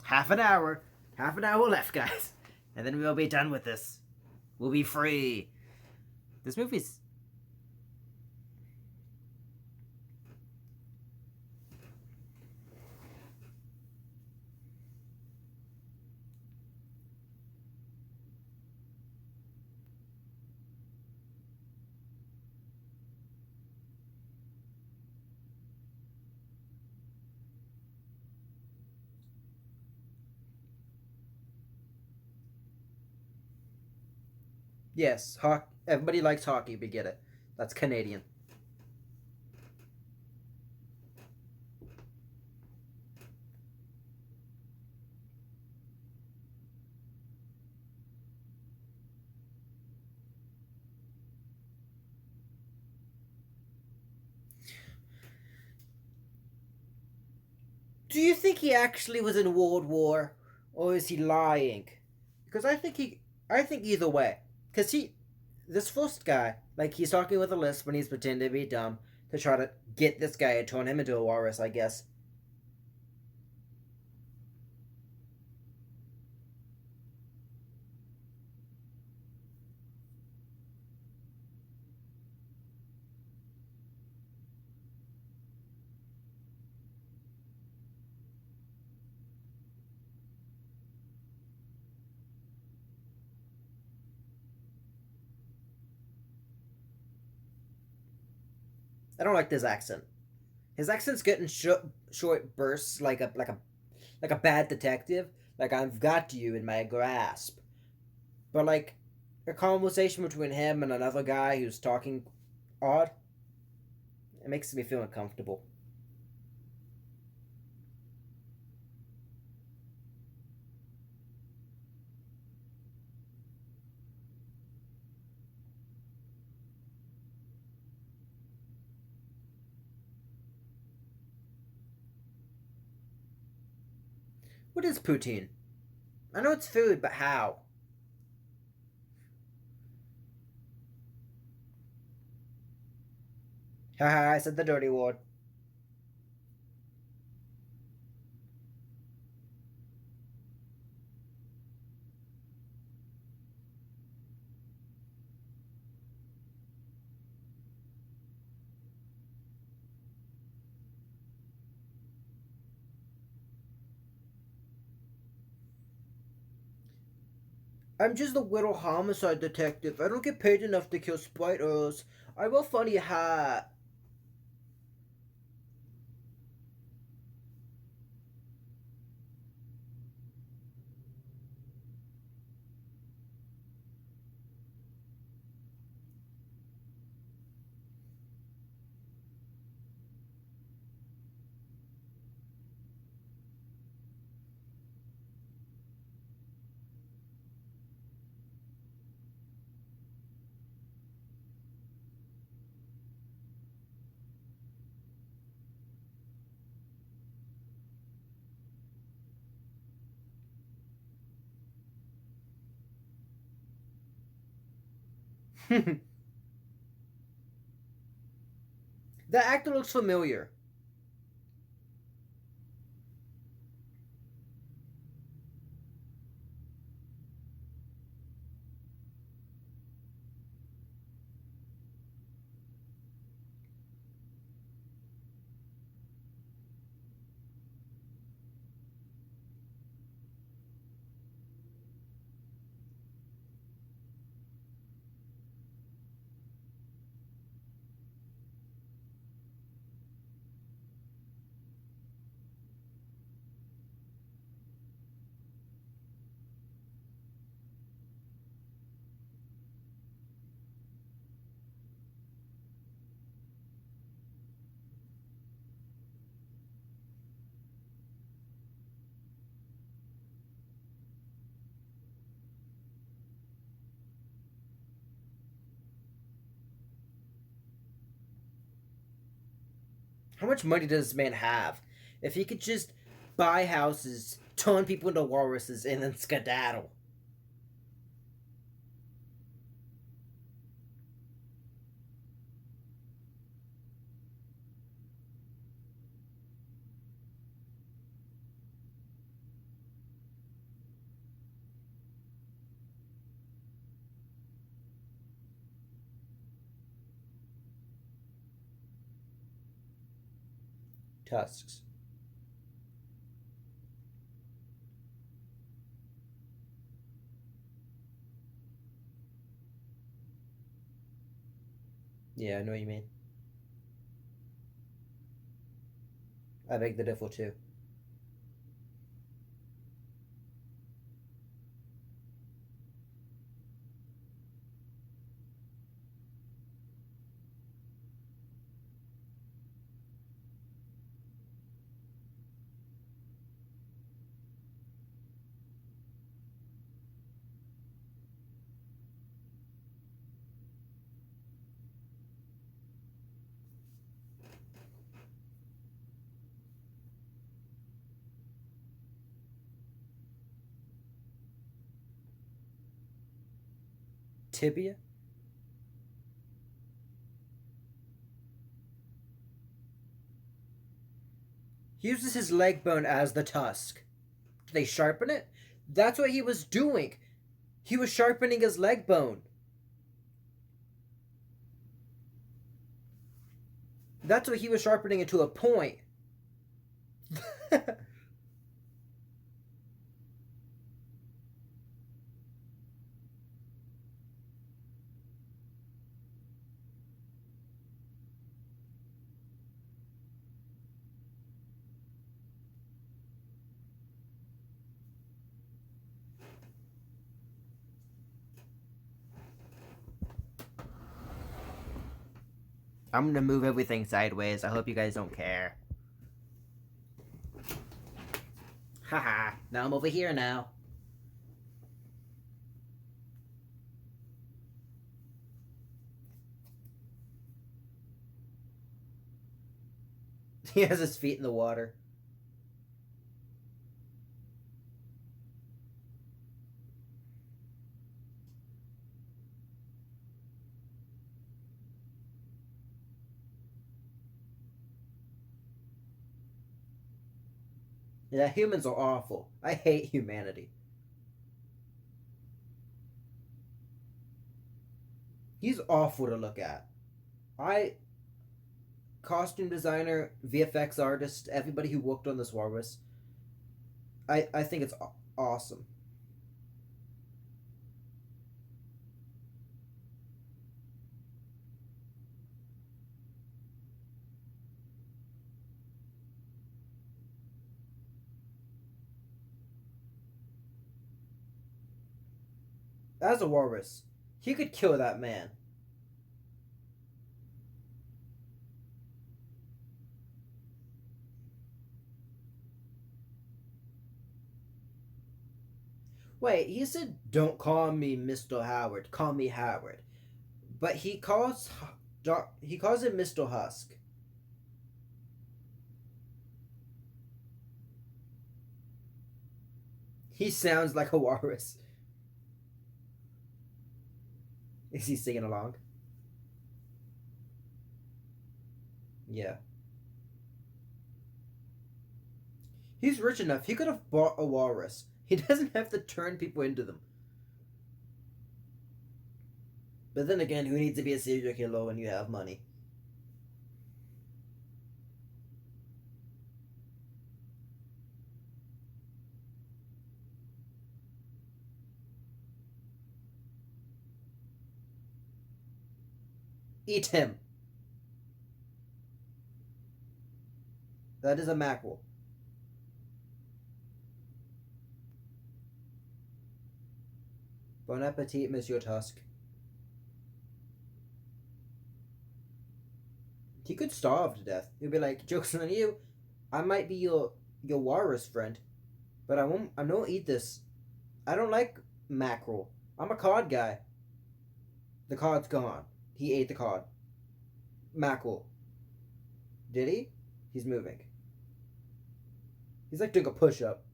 Half an hour left, guys. And then we'll be done with this. We'll be free. This movie's... Yes, everybody likes hockey, we get it. That's Canadian. Do you think he actually was in World War? Or is he lying? Because I think either way. Because this first guy, like, he's talking with a lisp when he's pretending to be dumb to try to get this guy and turn him into a walrus, I guess. I don't like this accent. His accent's getting short bursts like a bad detective. Like I've got you in my grasp. But like a conversation between him and another guy who's talking odd, it makes me feel uncomfortable. What is poutine? I know it's food, but how? Haha, I said the dirty word. I'm just a little homicide detective. I don't get paid enough to kill spiders. I will funny hat. The actor looks familiar. How much money does this man have? If he could just buy houses, turn people into walruses, and then skedaddle. Tusks. Yeah, I know what you mean. I beg the differ too. Tibia? He uses his leg bone as the tusk. Do they sharpen it? That's what he was doing. He was sharpening his leg bone. That's what he was sharpening it to a point. I'm gonna move everything sideways. I hope you guys don't care. Haha. Now I'm over here now. He has his feet in the water. Yeah, humans are awful. I hate humanity. He's awful to look at. I costume designer, VFX artist, everybody who worked on this walrus. I think it's awesome. As a walrus, he could kill that man. Wait, he said, "Don't call me Mr. Howard. Call me Howard." But he calls him Mr. Husk. He sounds like a walrus. Is he singing along? Yeah. He's rich enough. He could have bought a walrus. He doesn't have to turn people into them. But then again, who needs to be a serial killer when you have money? Eat him. That is a mackerel. Bon appetit, Monsieur Tusk. He could starve to death. He'd be like, "Joke's on you. I might be your walrus friend, but I don't eat this. I don't like mackerel. I'm a cod guy." The cod's gone. He ate the cod. Mackerel. Did he? He's moving. He's like doing a push up.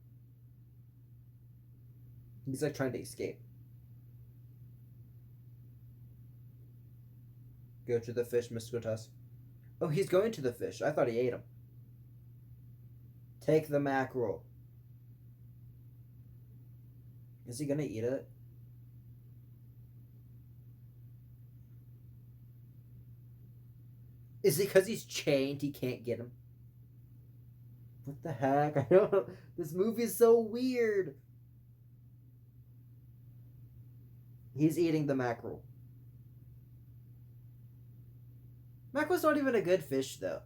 He's like trying to escape. Go to the fish, Mr. Tusk. Oh, he's going to the fish. I thought he ate him. Take the mackerel. Is he gonna eat it? Is it because he's chained he can't get him? What the heck? I don't know. This movie is so weird. He's eating the mackerel. Mackerel's not even a good fish, though.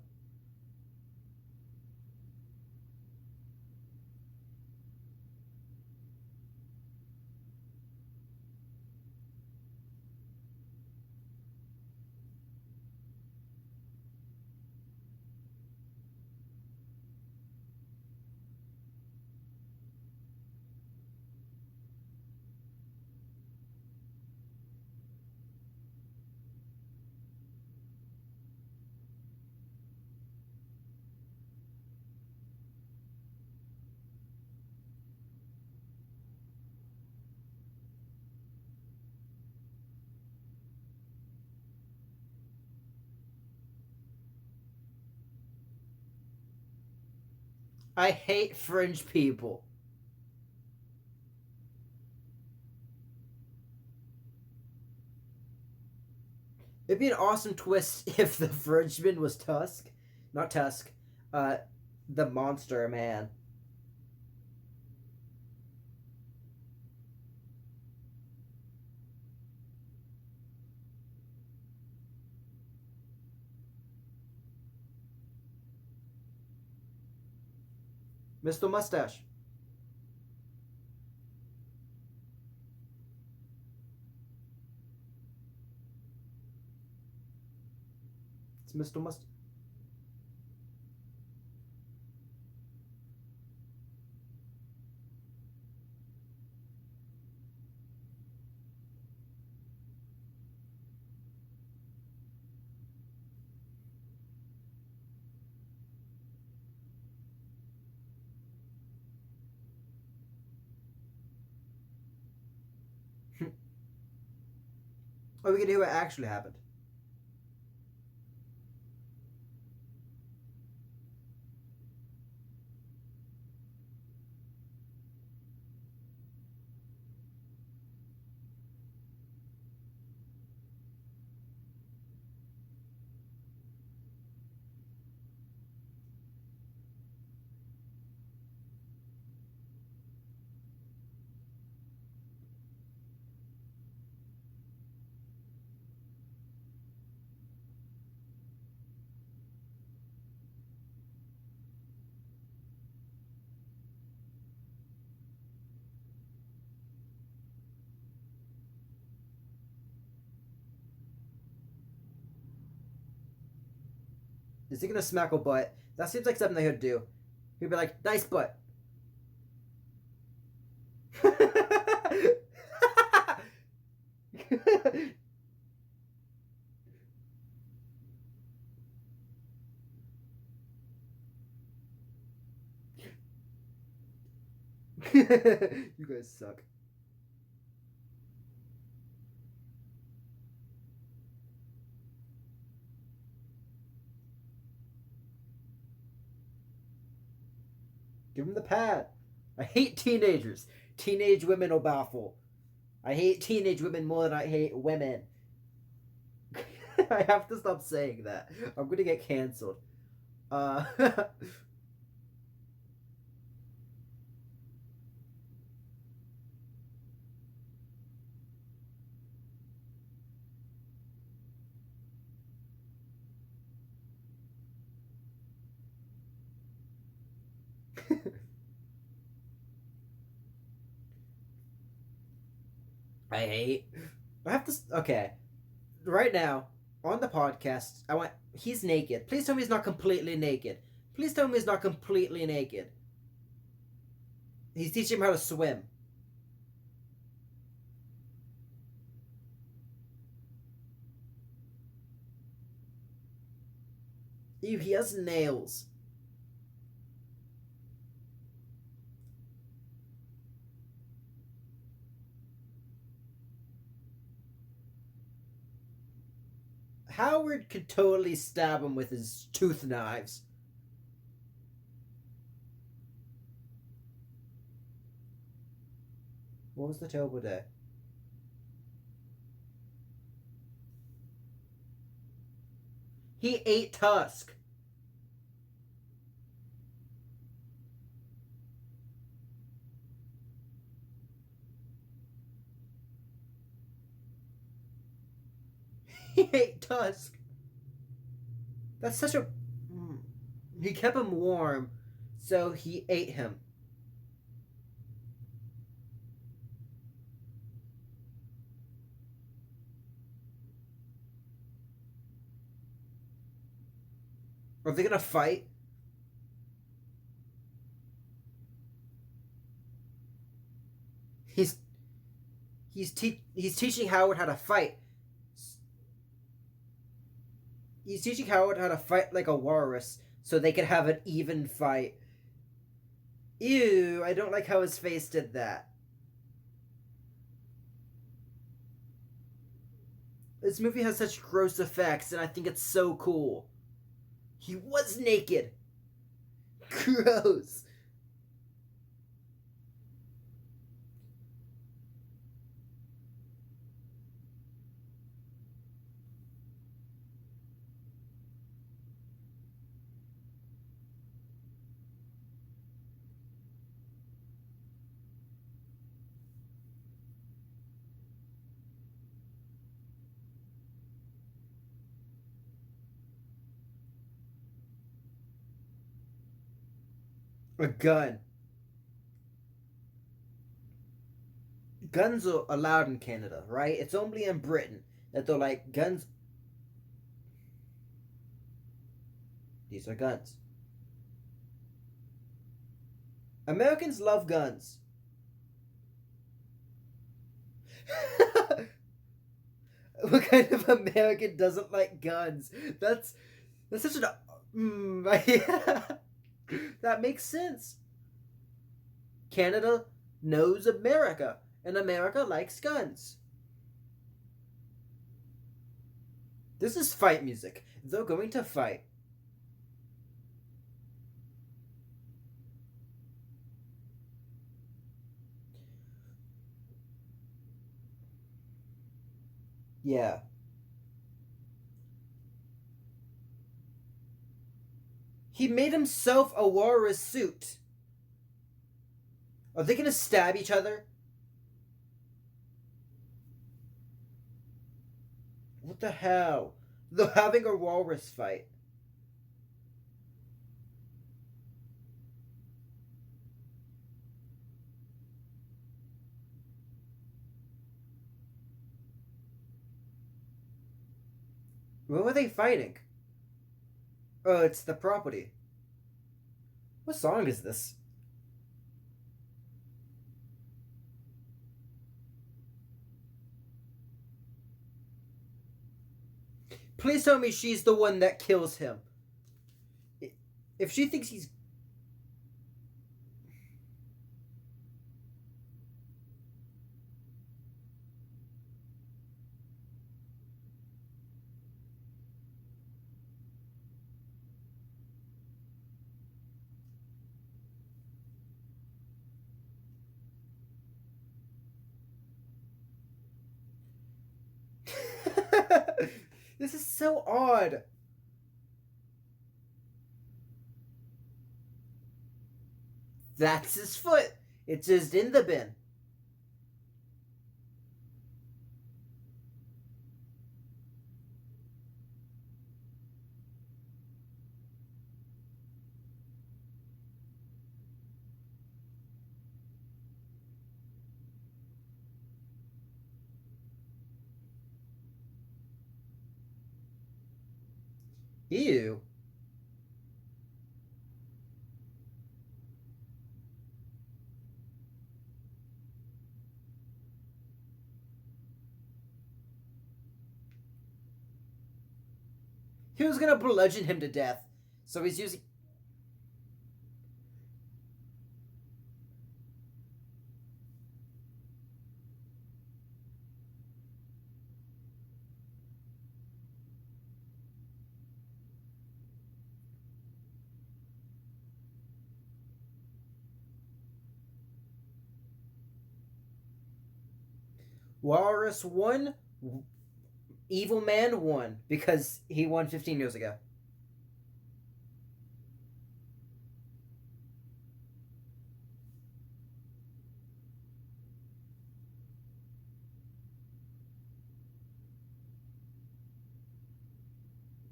I hate fringe people. It'd be an awesome twist if the Frenchman was Tusk. Not Tusk. Uh, the monster man. Mr. Mustache. It's Mr. Mustard. Oh, we can hear what actually happened. Is he gonna smack a butt? That seems like something they would do. He'd be like, nice butt. You guys suck. Give him the pad. I hate teenagers. Teenage women are baffle. I hate teenage women more than I hate women. I have to stop saying that. I'm gonna get cancelled. Uh, I hate. I have to. Okay. Right now, on the podcast, I want. He's naked. Please tell me he's not completely naked. Please tell me he's not completely naked. He's teaching him how to swim. Ew, he has nails. Howard could totally stab him with his tooth knives. What was the terrible day? He ate Tusk. He ate Tusk. That's such a. He kept him warm, so he ate him. Are they gonna fight? He's he's teaching Howard how to fight. He's teaching Howard how to fight like a walrus, so they can have an even fight. Ew! I don't like how his face did that. This movie has such gross effects, and I think it's so cool. He was naked. Gross. A gun. Guns are allowed in Canada, right? It's only in Britain that they're like guns. These are guns. Americans love guns. What kind of American doesn't like guns? That's such an yeah. That makes sense. Canada knows America, and America likes guns. This is fight music. They're going to fight. Yeah. He made himself a walrus suit. Are they gonna stab each other? What the hell? They're having a walrus fight. What were they fighting? Oh, it's the property. What song is this? Please tell me she's the one that kills him. If she thinks he's... This is so odd. That's his foot. It's just in the bin. Ew. He was gonna bludgeon him to death. So he's using... Walrus won. Evil Man won. Because he won 15 years ago.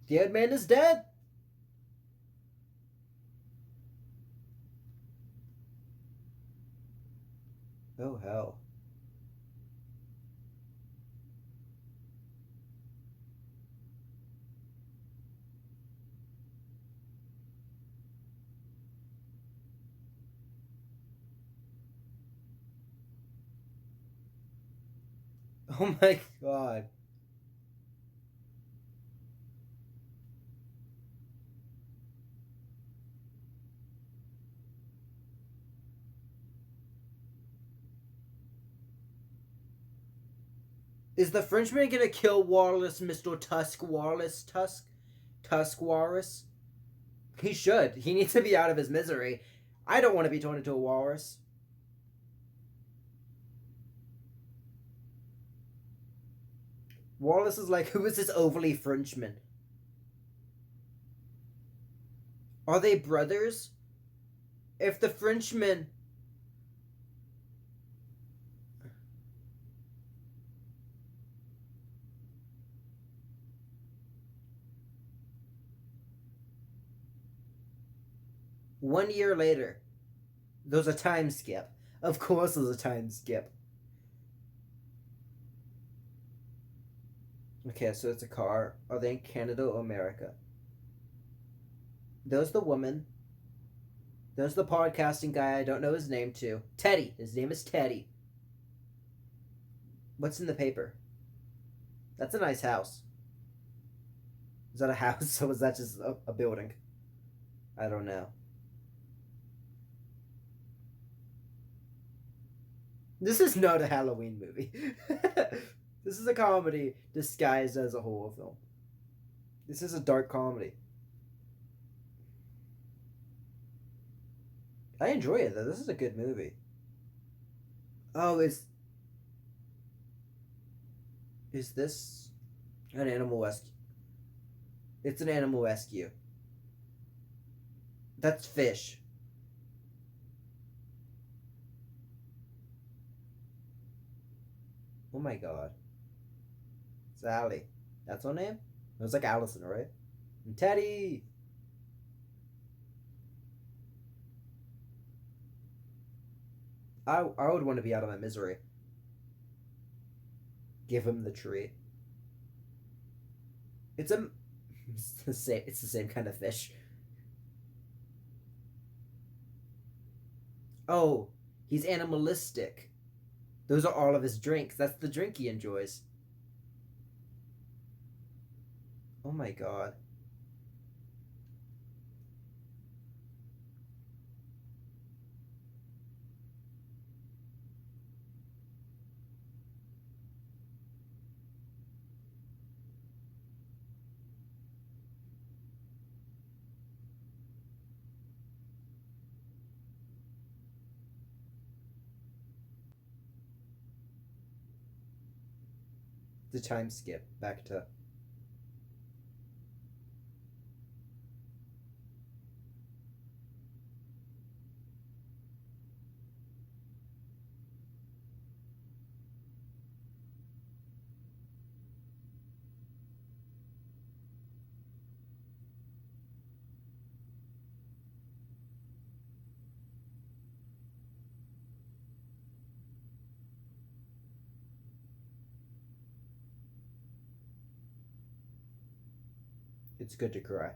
The Dead Man is dead. Oh, hell. Oh my god. Is the Frenchman gonna kill Wallace, Mr. Tusk Wallace Tusk? Tusk Walrus? He should. He needs to be out of his misery. I don't want to be turned into a walrus. Wallace is like, who is this overly Frenchman? Are they brothers? If the Frenchman... 1 year later, there's a time skip. Of course there's a time skip. Okay, so it's a car. Are they in Canada or America? There's the woman. There's the podcasting guy. I don't know his name too. Teddy. His name is Teddy. What's in the paper? That's a nice house. Is that a house or was that just a building? I don't know. This is not a Halloween movie. This is a comedy disguised as a horror film. This is a dark comedy. I enjoy it though. This is a good movie. Oh, is this an animal rescue? It's an animal rescue. That's fish. Oh my god. Sally. That's her name? It was like Allison, right? And Teddy! I would want to be out of my misery. Give him the tree. It's a it's the same kind of fish. Oh, he's animalistic. Those are all of his drinks. That's the drink he enjoys. Oh my god. The time skip back to. It's good to cry.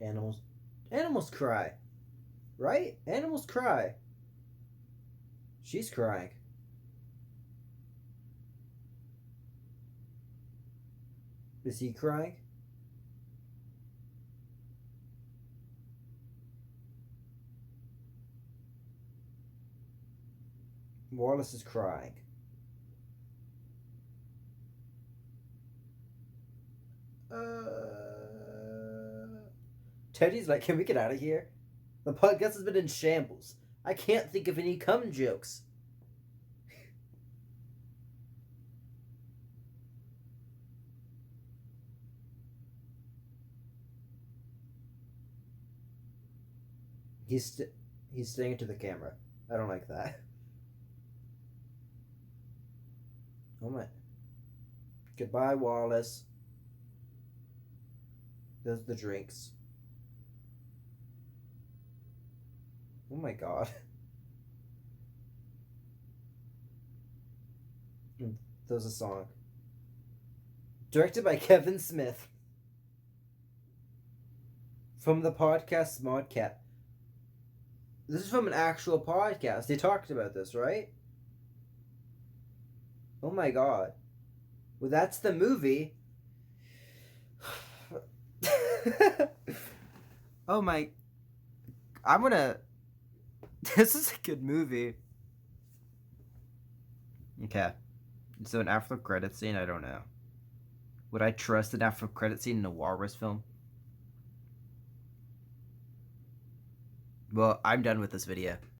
Animals. Animals cry. Right? Animals cry. She's crying. Is he crying? Wallace is crying. Teddy's like, can we get out of here? The podcast has been in shambles. I can't think of any cum jokes. He's staying into the camera. I don't like that. Oh my. Goodbye, Wallace. There's the drinks. Oh my god. There's a song. Directed by Kevin Smith. From the podcast Modcat. This is from an actual podcast. They talked about this, right? Oh my god. Well, that's the movie. Oh my. I'm gonna. This is a good movie. Okay. So an after credit scene, I don't know. Would I trust an after credit scene in a walrus film? Well, I'm done with this video.